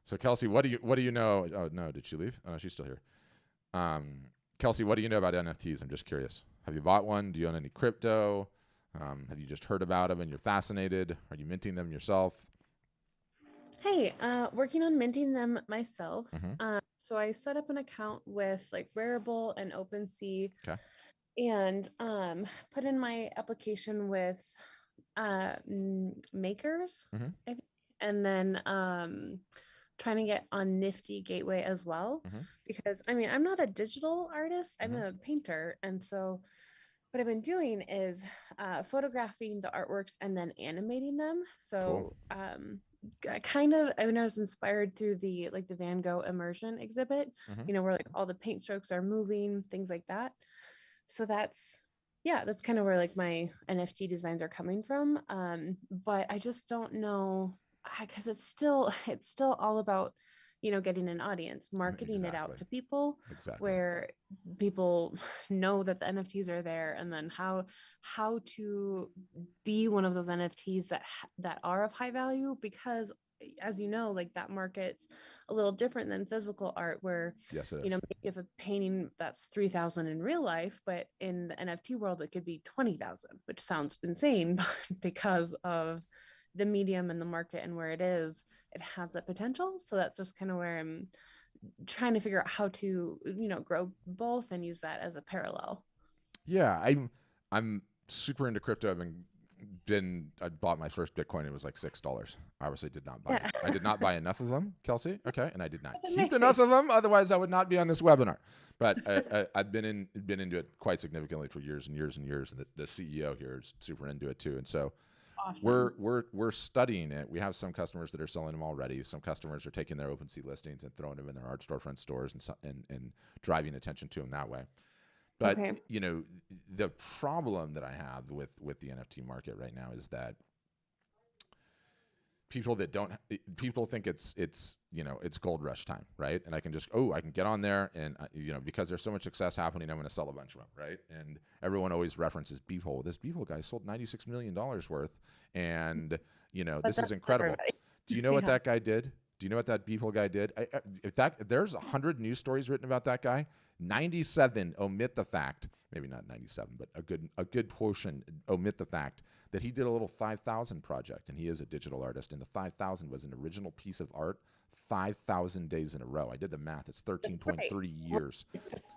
So Kelsey, what do you know? Oh no, did she leave? Oh, she's still here. Kelsey, what do you know about NFTs? I'm just curious. Have you bought one? Do you own any crypto? Have you just heard about them and you're fascinated? Are you minting them yourself? Hey, working on minting them myself. So I set up an account with like Rarible and OpenSea. Okay. And put in my application with makers, I think. And then trying to get on Nifty Gateway as well, because I mean, I'm not a digital artist, I'm a painter. And so what I've been doing is photographing the artworks and then animating them. So I was inspired through the Van Gogh immersion exhibit, where like all the paint strokes are moving, things like that. So that's kind of where like my NFT designs are coming from. But I just don't know, because it's still all about, getting an audience, marketing it out to people, where people know that the NFTs are there, and then how to be one of those NFTs that are of high value, because as you know, like that market's a little different than physical art, where yes, it is. Maybe if a painting that's 3,000 in real life, but in the NFT world it could be 20,000, which sounds insane, but because of the medium and the market and where it is, it has that potential. So that's just kind of where I'm trying to figure out how to, grow both and use that as a parallel. Yeah, I'm super into crypto. I bought my first Bitcoin. It was like $6. I obviously did not buy it. I did not buy enough of them, Kelsey. Okay. And I did not keep enough of them. Otherwise I would not be on this webinar. But I've been into it quite significantly for years and years and years. And the CEO here is super into it too. And so awesome. We're studying it. We have some customers that are selling them already. Some customers are taking their OpenSea listings and throwing them in their art storefront stores and driving attention to them that way. But, the problem that I have with the NFT market right now is that people think it's gold rush time, right? And I can get on there and, because there's so much success happening, I'm going to sell a bunch of them, right? And everyone always references Beeple. This Beeple guy sold $96 million worth. And, this is incredible. Do you know what that guy did? Do you know what that Beeple guy did? There's 100 news stories written about that guy. 97 omit the fact, maybe not 97, but a good portion omit the fact that he did a little 5,000 project, and he is a digital artist, and the 5,000 was an original piece of art 5,000 days in a row. I did the math. It's 13.3 years.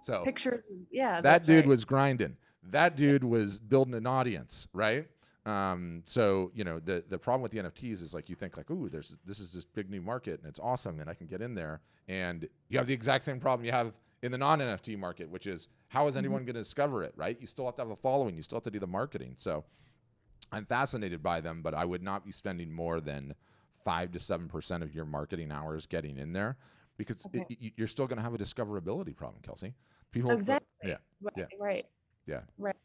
So pictures, yeah. That dude was grinding. That dude was building an audience, right? So, the problem with the NFTs is like, you think like, ooh, this is this big new market and it's awesome and I can get in there. And you have the exact same problem you have in the non-NFT market, which is how is anyone going to discover it, right? You still have to have a following. You still have to do the marketing. So I'm fascinated by them, but I would not be spending more than 5 to 7% of your marketing hours getting in there, because you're still going to have a discoverability problem, Kelsey. People, exactly. Yeah. Right. Yeah. Right.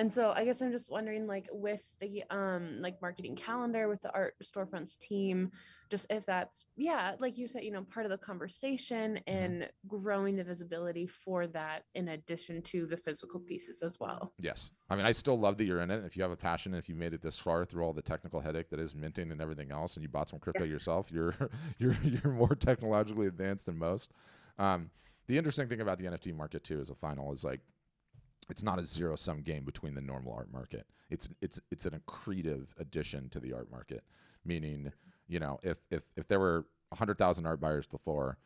And so I guess I'm just wondering, like with the like marketing calendar with the art storefronts team, just if that's, yeah, like you said, part of the conversation and growing the visibility for that in addition to the physical pieces as well. Yes. I mean, I still love that you're in it. If you have a passion, if you made it this far through all the technical headache that is minting and everything else, and you bought some crypto yourself, you're more technologically advanced than most. The interesting thing about the NFT market too, as a final, is like, it's not a zero-sum game between the normal art market. It's an accretive addition to the art market, meaning, if there were 100,000 art buyers to the floor,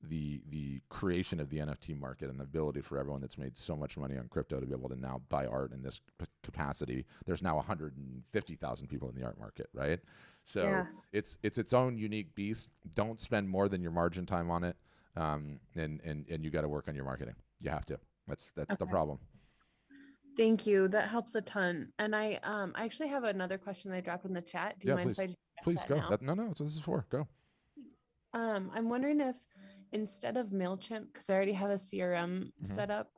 the creation of the NFT market and the ability for everyone that's made so much money on crypto to be able to now buy art in this capacity, there's now 150,000 people in the art market, right? So it's its own unique beast. Don't spend more than your margin time on it, and you got to work on your marketing. You have to. That's the problem. Thank you. That helps a ton. And I actually have another question I dropped in the chat. Do you mind if I just please that go. now? No, that's what this is for. Go. I'm wondering if instead of MailChimp, because I already have a CRM set up,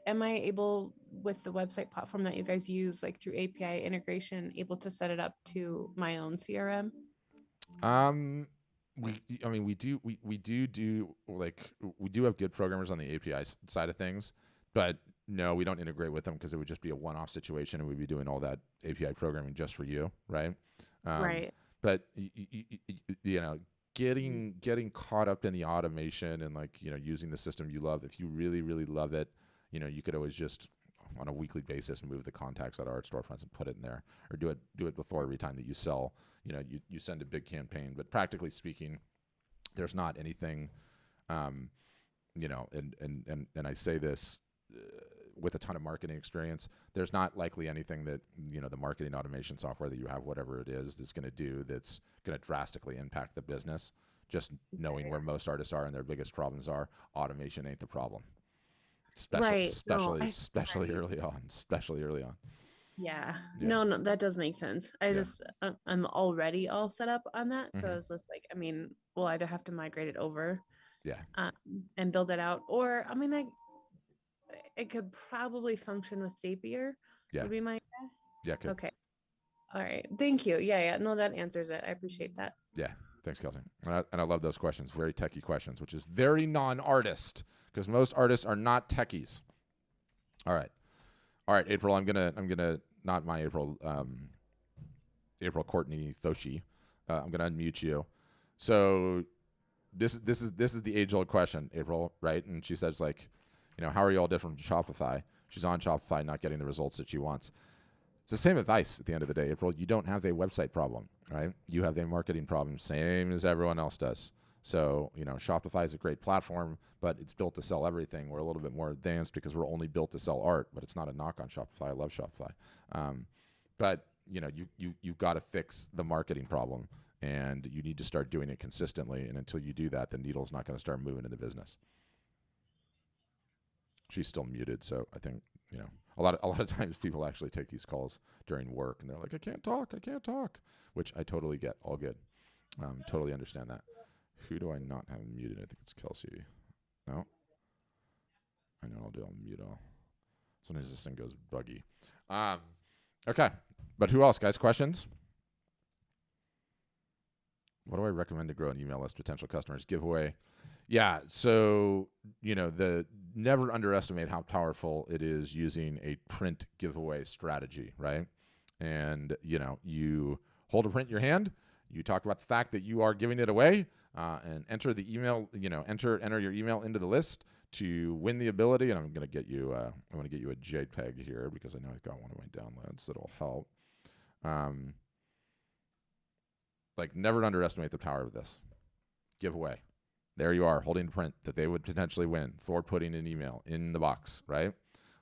am I able, with the website platform that you guys use, like through API integration, able to set it up to my own CRM? We do have good programmers on the API side of things, but no, we don't integrate with them because it would just be a one-off situation, and we'd be doing all that API programming just for you, right? Right. But getting caught up in the automation and using the system you love. If you really, really love it, you could always just on a weekly basis move the contacts out of art storefronts and put it in there, or do it before every time that you sell. You send a big campaign, but practically speaking, there's not anything. And I say this with a ton of marketing experience. There's not likely anything that the marketing automation software that you have, whatever it is, that's going to do that's going to drastically impact the business. Just knowing where most artists are and their biggest problems are, automation ain't the problem. Especially early on. Yeah. No, that does make sense. I'm already all set up on that. So it's just like, we'll either have to migrate it over and build it out, or it could probably function with Zapier would be my guess. Yeah. Good. Okay. All right. Thank you. Yeah. No, that answers it. I appreciate that. Yeah. Thanks, Kelsey. And I love those questions. Very techie questions, which is very non-artist, because most artists are not techies. All right, April. I'm gonna not my April. April Courtney Thoshi. I'm gonna unmute you. So this is the age-old question, April, right? And she says, like, how are you all different from Shopify? She's on Shopify, not getting the results that she wants. It's the same advice at the end of the day, April. You don't have a website problem, right? You have a marketing problem, same as everyone else does. So, Shopify is a great platform, but it's built to sell everything. We're a little bit more advanced because we're only built to sell art, but it's not a knock on Shopify. I love Shopify. But, you've got to fix the marketing problem, and you need to start doing it consistently. And until you do that, the needle's not going to start moving in the business. She's still muted, so I think, a lot of times people actually take these calls during work, and they're like, I can't talk, which I totally get. All good. Totally understand that. Who do I not have muted? I think it's Kelsey. No? I know I'll mute all. Sometimes this thing goes buggy. Okay. But who else, guys? Questions? What do I recommend to grow an email list potential customers? Giveaway. Yeah. So, never underestimate how powerful it is using a print giveaway strategy, right? And, you hold a print in your hand, you talk about the fact that you are giving it away, and enter the email, enter your email into the list to win the ability. And I'm going to get you a JPEG here because I know I've got one of my downloads that'll help. Never underestimate the power of this giveaway. There you are, holding a print that they would potentially win for putting an email in the box, right?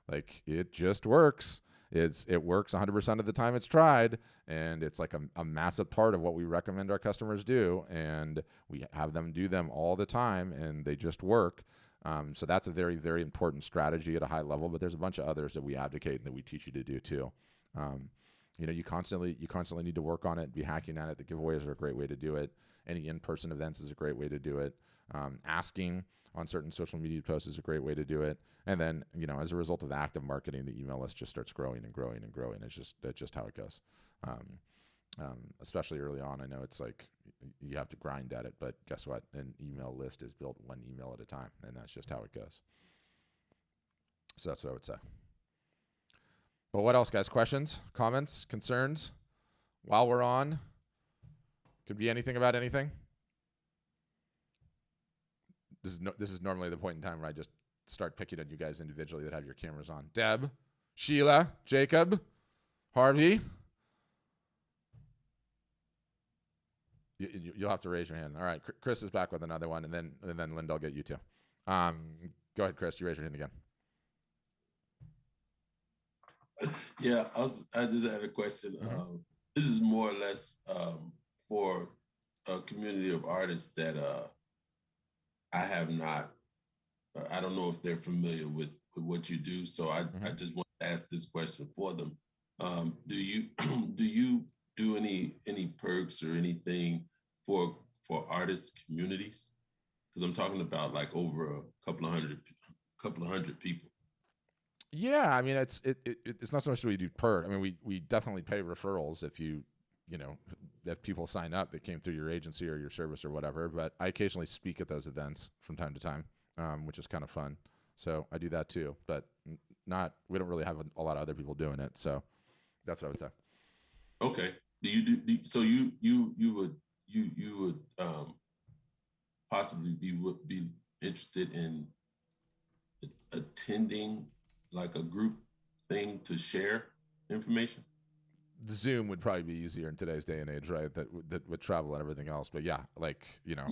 It just works. It works 100% of the time it's tried, and it's like a massive part of what we recommend our customers do, and we have them do them all the time, and they just work. So that's a very, very important strategy at a high level, but there's a bunch of others that we advocate and that we teach you to do too. You constantly need to work on it, be hacking at it. The giveaways are a great way to do it. Any in-person events is a great way to do it. Asking on certain social media posts is a great way to do it. And then, as a result of active marketing, the email list just starts growing and growing and growing. That's just how it goes. Especially early on, I know it's like you have to grind at it, but guess what? An email list is built one email at a time, and that's just how it goes. So that's what I would say. But what else, guys? Questions, comments, concerns? While we're on, could be anything about anything. This is normally the point in time where I just start picking on you guys individually that have your cameras on. Deb, Sheila, Jacob, Harvey. You'll have to raise your hand. All right, Chris is back with another one, and then Linda, I'll get you too. Go ahead, Chris. You raise your hand again. Yeah, I just had a question. This is more or less for a community of artists that I have not. I don't know if they're familiar with what you do, so I just want to ask this question for them. Do you do any perks or anything for artist communities? Because I'm talking about like over a couple of hundred people. Yeah, I mean it's not so much that we do perk. I mean we definitely pay referrals if if people sign up that came through your agency or your service or whatever. But I occasionally speak at those events from time to time, which is kind of fun. So I do that too, but we don't really have a lot of other people doing it. So that's what I would say. Okay. Do you so you would possibly be interested in attending like a group thing to share information? Zoom would probably be easier in today's day and age, right? That with travel and everything else. But yeah, like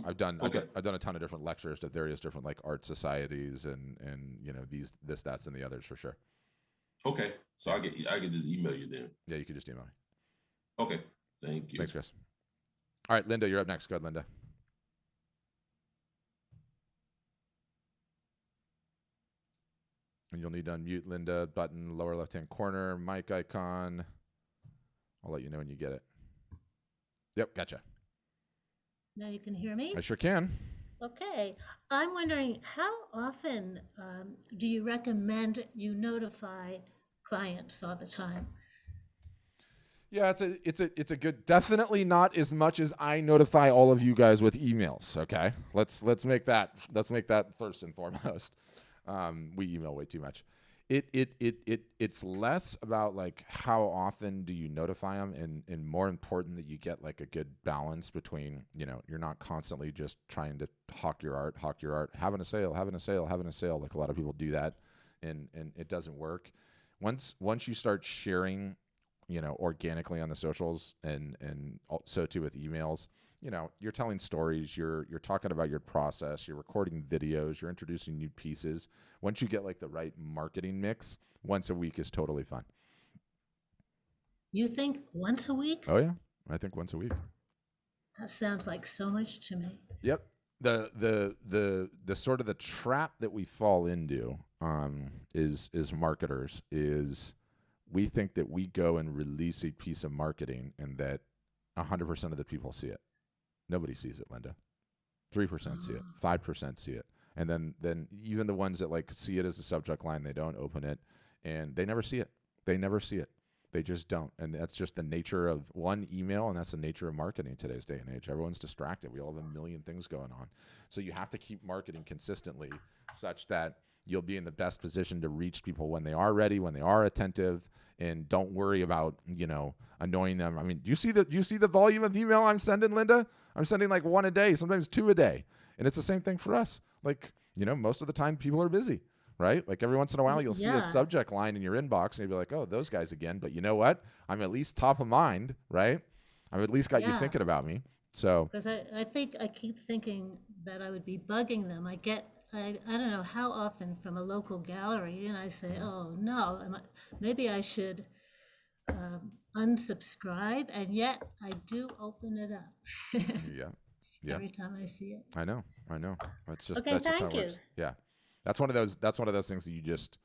I've done a ton of different lectures to various different like art societies and this, that's, and the others for sure. Okay, so I could just email you then. Yeah, you could just email me. Okay, thank you. Thanks, Chris. All right, Linda, you're up next. Go ahead, Linda. And you'll need to unmute Linda, button lower left-hand corner, mic icon. I'll let you know when you get it. Yep, gotcha. Now you can hear me? I sure can. Okay. I'm wondering, how often do you recommend you notify clients all the time? Yeah, it's a good, definitely not as much as I notify all of you guys with emails. Okay, let's make that first and foremost. We email way too much. It's less about like how often do you notify them, and more important that you get like a good balance between, you're not constantly just trying to hawk your art, having a sale, like a lot of people do that, and it doesn't work. Once you start sharing, organically on the socials and so too with emails, you're telling stories, you're talking about your process, you're recording videos, you're introducing new pieces. Once you get like the right marketing mix, once a week is totally fine. You think once a week? Oh yeah, I think once a week. That sounds like so much to me. Yep. The sort of the trap that we fall into is marketers is we think that we go and release a piece of marketing and that 100% of the people see it. Nobody sees it, Linda. 3% see it. 5% see it. And then even the ones that like see it as a subject line, they don't open it, and they never see it. They just don't. And that's just the nature of one email, and that's the nature of marketing in today's day and age. Everyone's distracted. We all have a million things going on. So you have to keep marketing consistently such that you'll be in the best position to reach people when they are ready, when they are attentive, and don't worry about, annoying them. I mean, do you see the volume of email I'm sending, Linda? I'm sending like one a day, sometimes two a day. And it's the same thing for us. Like, most of the time people are busy, right? Like every once in a while you'll see a subject line in your inbox and you'll be like, oh, those guys again. But you know what? I'm at least top of mind, right? I've at least got you thinking about me. So because I keep thinking that I would be bugging them. I don't know how often from a local gallery, and I say, oh no, maybe I should unsubscribe, and yet I do open it up. Yeah. Every time I see it. I know. That's just okay. That's just Thank how it you. works. Yeah, that's one of those things that you just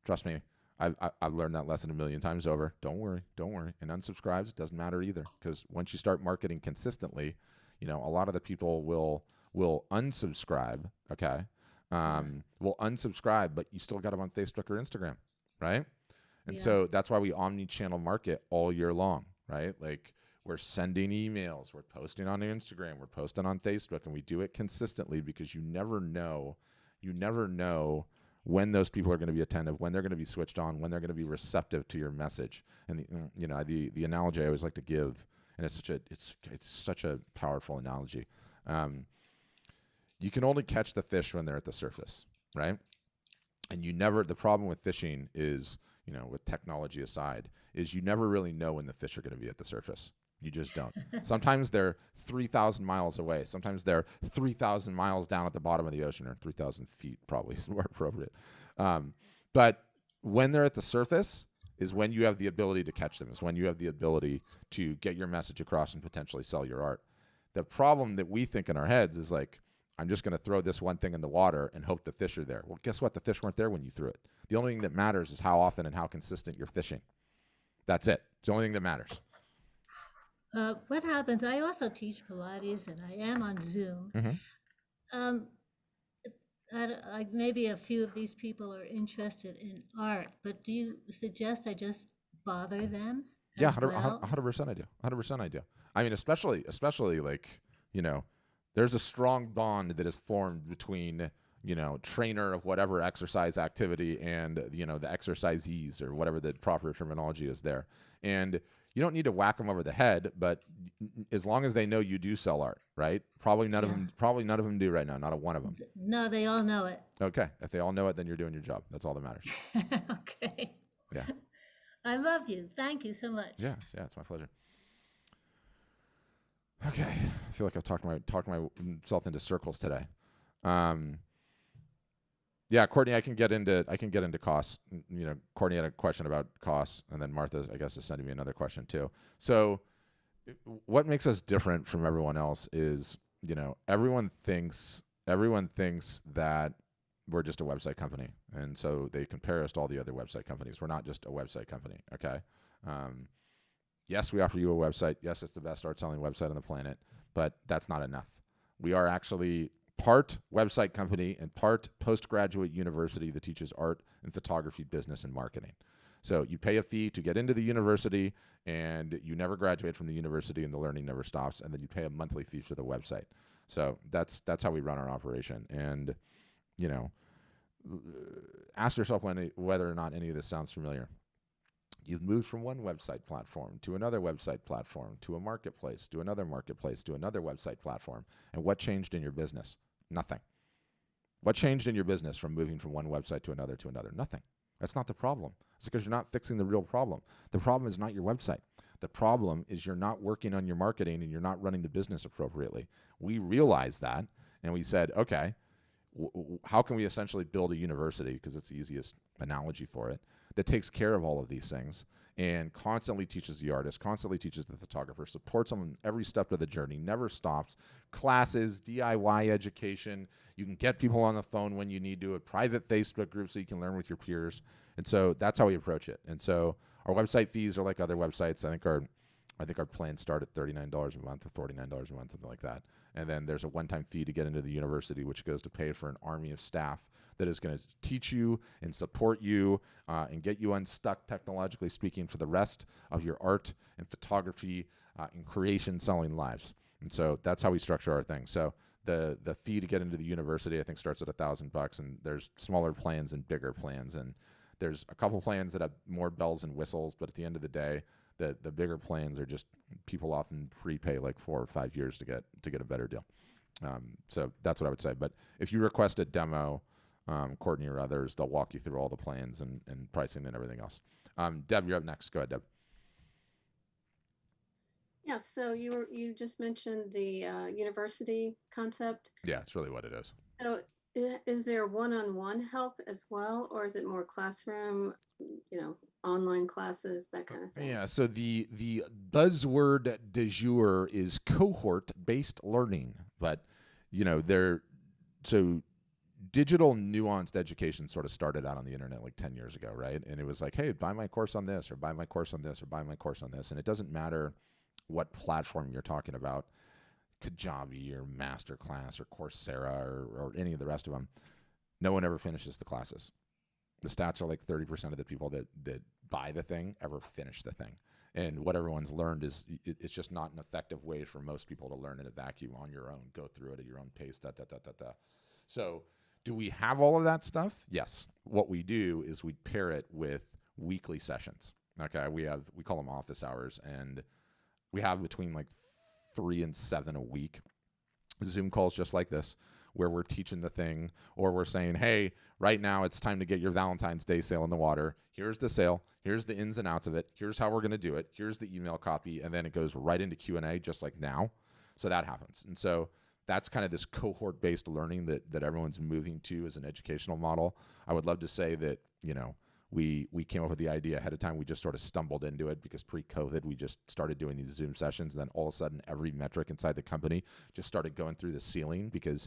trust me. I've learned that lesson a million times over. Don't worry. And unsubscribes doesn't matter either, because once you start marketing consistently, a lot of the people will will unsubscribe, okay? Will unsubscribe, but you still got them on Facebook or Instagram, right? And so that's why we omni-channel market all year long, right? Like we're sending emails, we're posting on Instagram, we're posting on Facebook, and we do it consistently because you never know when those people are going to be attentive, when they're going to be switched on, when they're going to be receptive to your message. And the analogy I always like to give, and it's such a powerful analogy. You can only catch the fish when they're at the surface, right? And the problem with fishing is, with technology aside, is you never really know when the fish are going to be at the surface. You just don't. Sometimes they're 3,000 miles away. Sometimes they're 3,000 miles down at the bottom of the ocean, or 3,000 feet probably is more appropriate. But when they're at the surface is when you have the ability to catch them, is when you have the ability to get your message across and potentially sell your art. The problem that we think in our heads is like, I'm just going to throw this one thing in the water and hope the fish are there. Well, guess what? The fish weren't there when you threw it. The only thing that matters is how often and how consistent you're fishing. That's it. It's the only thing that matters. What happens? I also teach Pilates, and I am on Zoom. Maybe a few of these people are interested in art, but do you suggest I just bother them? Yeah, 100% I do. 100% I do. I mean, especially like, there's a strong bond that is formed between, trainer of whatever exercise activity and, the exercisees, or whatever the proper terminology is there. And you don't need to whack them over the head, but as long as they know you do sell art, right? Probably none of them do right now. Not a one of them. No, they all know it. Okay. If they all know it, then you're doing your job. That's all that matters. Okay. Yeah. I love you. Thank you so much. Yeah, it's my pleasure. Okay. I feel like I've talked myself into circles today. Yeah, Courtney, I can get into costs. Courtney had a question about costs, and then Martha, I guess, is sending me another question too. So what makes us different from everyone else is, everyone thinks that we're just a website company. And so they compare us to all the other website companies. We're not just a website company. Okay. Yes, we offer you a website. Yes, it's the best art selling website on the planet, but that's not enough. We are actually part website company and part postgraduate university that teaches art and photography, business, and marketing. So you pay a fee to get into the university, and you never graduate from the university, and the learning never stops. And then you pay a monthly fee for the website. So that's how we run our operation. And, ask yourself whether or not any of this sounds familiar. You've moved from one website platform to another website platform, to a marketplace, to another marketplace, to another website platform. And what changed in your business? Nothing. What changed in your business from moving from one website to another? Nothing. That's not the problem. It's because you're not fixing the real problem. The problem is not your website. The problem is you're not working on your marketing and you're not running the business appropriately. We realized that, and we said, okay, how can we essentially build a university, because it's the easiest analogy for it, that takes care of all of these things and constantly teaches the artist, constantly teaches the photographer, supports them in every step of the journey, never stops, classes, DIY education. You can get people on the phone when you need to, a private Facebook group so you can learn with your peers. And so that's how we approach it. And so our website fees are like other websites. I think our plans start at $39 a month or $49 a month, something like that. And then there's a one-time fee to get into the university, which goes to pay for an army of staff that is going to teach you and support you and get you unstuck, technologically speaking, for the rest of your art and photography and creation selling lives. And so that's how we structure our thing. So the fee to get into the university, I think, starts at $1,000, and there's smaller plans and bigger plans. And there's a couple plans that have more bells and whistles, but at the end of the day, the bigger plans are just people often prepay like 4 or 5 years to get a better deal. So that's what I would say. But if you request a demo, Courtney or others, they'll walk you through all the plans and pricing and everything else. Deb, you're up next. Go ahead, Deb. Yeah, so you just mentioned the university concept. Yeah, it's really what it is. So is there one-on-one help as well, or is it more classroom, online classes, that kind of thing? Yeah, so the buzzword du jour is cohort-based learning, but so digital nuanced education sort of started out on the internet like 10 years ago, right? And it was like, hey, buy my course on this, or buy my course on this, or buy my course on this. And it doesn't matter what platform you're talking about. Kajabi or Masterclass or Coursera or any of the rest of them, no one ever finishes the classes. The stats are like 30% of the people that buy the thing ever finish the thing. And what everyone's learned is it's just not an effective way for most people to learn in a vacuum on your own, go through it at your own pace, So do we have all of that stuff? Yes. What we do is we pair it with weekly sessions. Okay. We call them office hours, and we have between like 3 and 7 a week Zoom calls just like this, where we're teaching the thing, or we're saying, hey, right now it's time to get your Valentine's Day sale in the water. Here's the sale. Here's the ins and outs of it. Here's how we're going to do it. Here's the email copy. And then it goes right into Q&A just like now. So that happens. And so that's kind of this cohort-based learning that everyone's moving to as an educational model. I would love to say that, we came up with the idea ahead of time. We just sort of stumbled into it because pre-COVID, we just started doing these Zoom sessions. And then all of a sudden, every metric inside the company just started going through the ceiling because,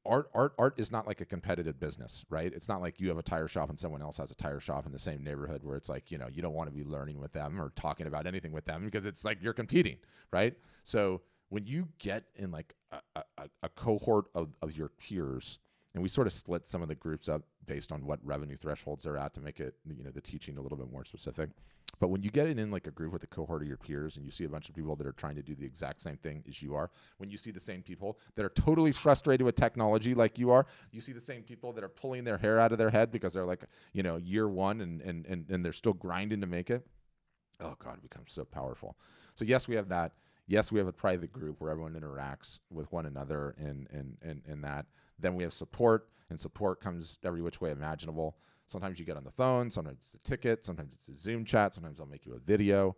art is not like a competitive business, right? It's not like you have a tire shop and someone else has a tire shop in the same neighborhood where it's like, you don't want to be learning with them or talking about anything with them because it's like you're competing, right? So when you get in like a cohort of your peers, and we sort of split some of the groups up based on what revenue thresholds they're at to make it, the teaching a little bit more specific. But when you get it in like a group with a cohort of your peers and you see a bunch of people that are trying to do the exact same thing as you are, when you see the same people that are totally frustrated with technology like you are, you see the same people that are pulling their hair out of their head because they're like, year one and they're still grinding to make it. Oh God, it becomes so powerful. So yes, we have that. Yes, we have a private group where everyone interacts with one another in that. Then we have support, and support comes every which way imaginable. Sometimes you get on the phone, sometimes it's a ticket, sometimes it's a Zoom chat, sometimes I'll make you a video.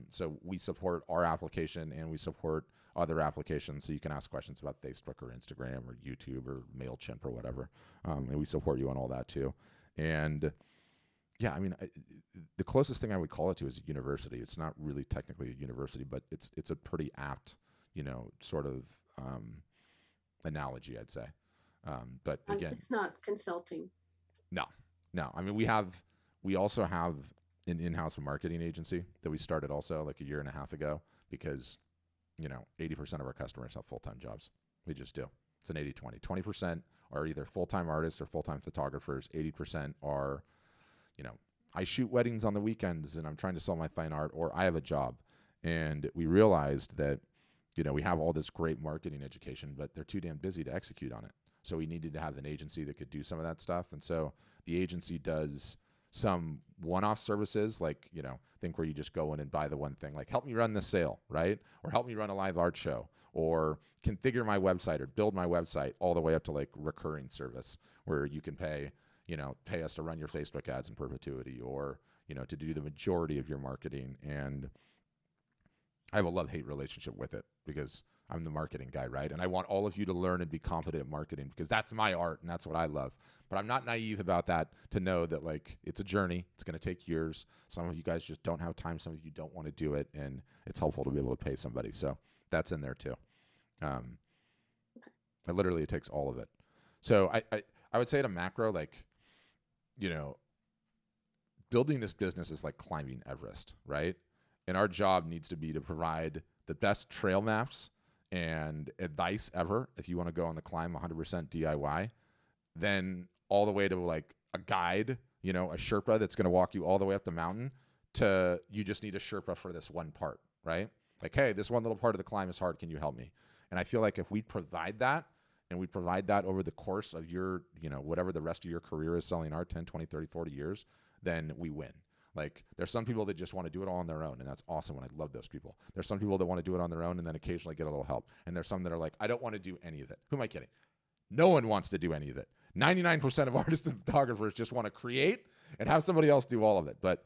So we support our application and we support other applications. So you can ask questions about Facebook or Instagram or YouTube or MailChimp or whatever. And we support you on all that too. And yeah, the closest thing I would call it to is a university. It's not really technically a university, but it's a pretty apt, sort of analogy, I'd say. But again, it's not consulting. No. We also have an in-house marketing agency that we started also like a year and a half ago because, 80% of our customers have full-time jobs. We just do. It's an 80-20. 20% are either full-time artists or full-time photographers. 80% are, I shoot weddings on the weekends and I'm trying to sell my fine art, or I have a job. And we realized that, we have all this great marketing education, but they're too damn busy to execute on it. So we needed to have an agency that could do some of that stuff. And so the agency does some one-off services, like, think where you just go in and buy the one thing, like help me run this sale, right? Or help me run a live art show, or configure my website or build my website, all the way up to like recurring service where you can pay us to run your Facebook ads in perpetuity, or, to do the majority of your marketing. And I have a love-hate relationship with it because I'm the marketing guy, right? And I want all of you to learn and be competent at marketing because that's my art and that's what I love. But I'm not naive about that to know that like it's a journey. It's going to take years. Some of you guys just don't have time. Some of you don't want to do it, and it's helpful to be able to pay somebody. So that's in there too. Literally, it takes all of it. So I would say at a macro, like, building this business is like climbing Everest, right? And our job needs to be to provide the best trail maps and advice ever if you want to go on the climb 100% DIY, then all the way to like a guide, a Sherpa that's going to walk you all the way up the mountain, to you just need a Sherpa for this one part, right? Like, hey, this one little part of the climb is hard. Can you help me? And I feel like if we provide that, and we provide that over the course of your, whatever the rest of your career is selling art, 10, 20, 30, 40 years, then we win. Like, there's some people that just want to do it all on their own, and that's awesome, and I love those people. There's some people that want to do it on their own and then occasionally get a little help. And there's some that are like, I don't want to do any of it. Who am I kidding? No one wants to do any of it. 99% of artists and photographers just want to create and have somebody else do all of it. But,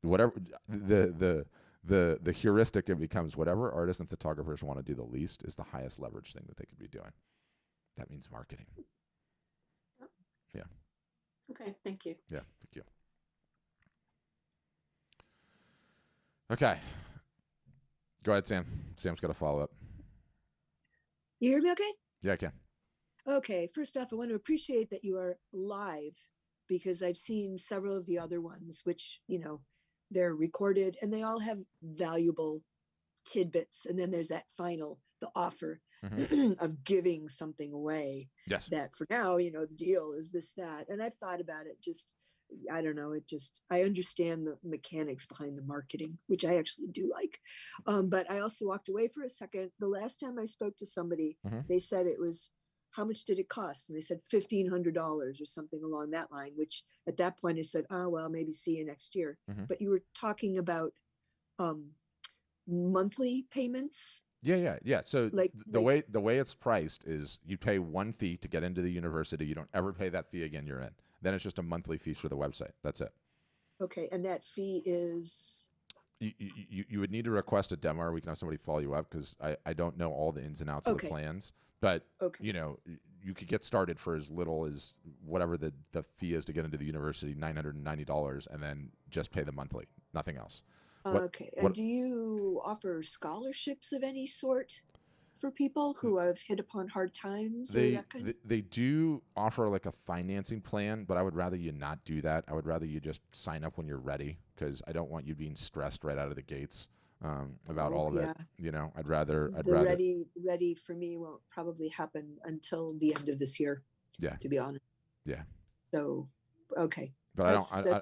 whatever the heuristic, it becomes whatever artists and photographers want to do the least is the highest leverage thing that they could be doing. That means marketing. Yeah. Okay, thank you. Yeah, thank you. Okay. Go ahead, Sam. Sam's got a follow-up. You hear me okay? Yeah, I can. Okay. First off, I want to appreciate that you are live, because I've seen several of the other ones, which, they're recorded and they all have valuable tidbits, and then there's that final, the offer of giving something away. Yes. That for now, you know, the deal is this, that. And I've thought about it, just, I don't know, I understand the mechanics behind the marketing, which I actually do like. But I also walked away for a second. The last time I spoke to somebody, they said it was, how much did it cost? And they said $1,500 or something along that line, which at that point I said, oh, well, maybe see you next year. But you were talking about monthly payments. Yeah. So the way it's priced is you pay one fee to get into the university. You don't ever pay that fee again. You're in. Then it's just a monthly fee for the website. That's it. Okay, and that fee is. You would need to request a demo, or we can have somebody follow you up, because I don't know all the ins and outs of the plans. But you know, you could get started for as little as whatever the fee is to get into the university, $990, and then just pay the monthly, nothing else. And do you offer scholarships of any sort for people who have hit upon hard times? They do offer like a financing plan, but I would rather you not do that. I would rather you just sign up when you're ready, because I don't want you being stressed right out of the gates about all of it. You know, I'd rather ready for me won't probably happen until the end of this year. Yeah. To be honest. Yeah. So, okay. But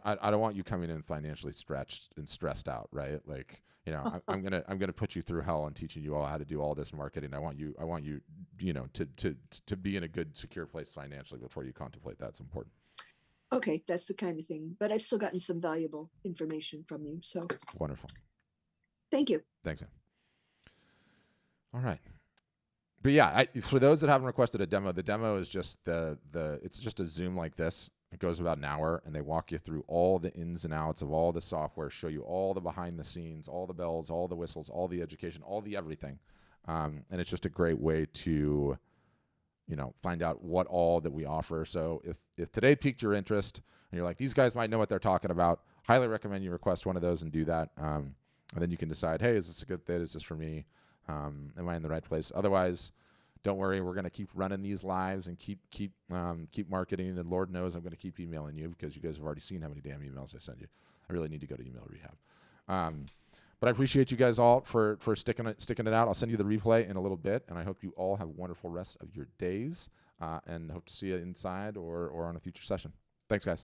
I don't want you coming in financially stretched and stressed out, right? Like, you know, I'm gonna put you through hell and teaching you all how to do all this marketing. I want you, you know, to be in a good, secure place financially before you contemplate that. It's important. Okay, that's the kind of thing. But I've still gotten some valuable information from you. So wonderful. Thank you. Thanks, man. All right. But yeah, for those that haven't requested a demo, the demo is just it's just a Zoom like this. It goes about an hour, and they walk you through all the ins and outs of all the software, show you all the behind the scenes, all the bells, all the whistles, all the education, all the everything. And it's just a great way to, you know, find out what all that we offer. So if today piqued your interest and you're like, these guys might know what they're talking about, highly recommend you request one of those and do that. And then you can decide, hey, is this a good fit? Is this for me? Am I in the right place? Otherwise, don't worry, we're going to keep running these lives and keep marketing. And Lord knows I'm going to keep emailing you, because you guys have already seen how many damn emails I send you. I really need to go to email rehab. But I appreciate you guys all for sticking it out. I'll send you the replay in a little bit, and I hope you all have a wonderful rest of your days, and hope to see you inside or on a future session. Thanks, guys.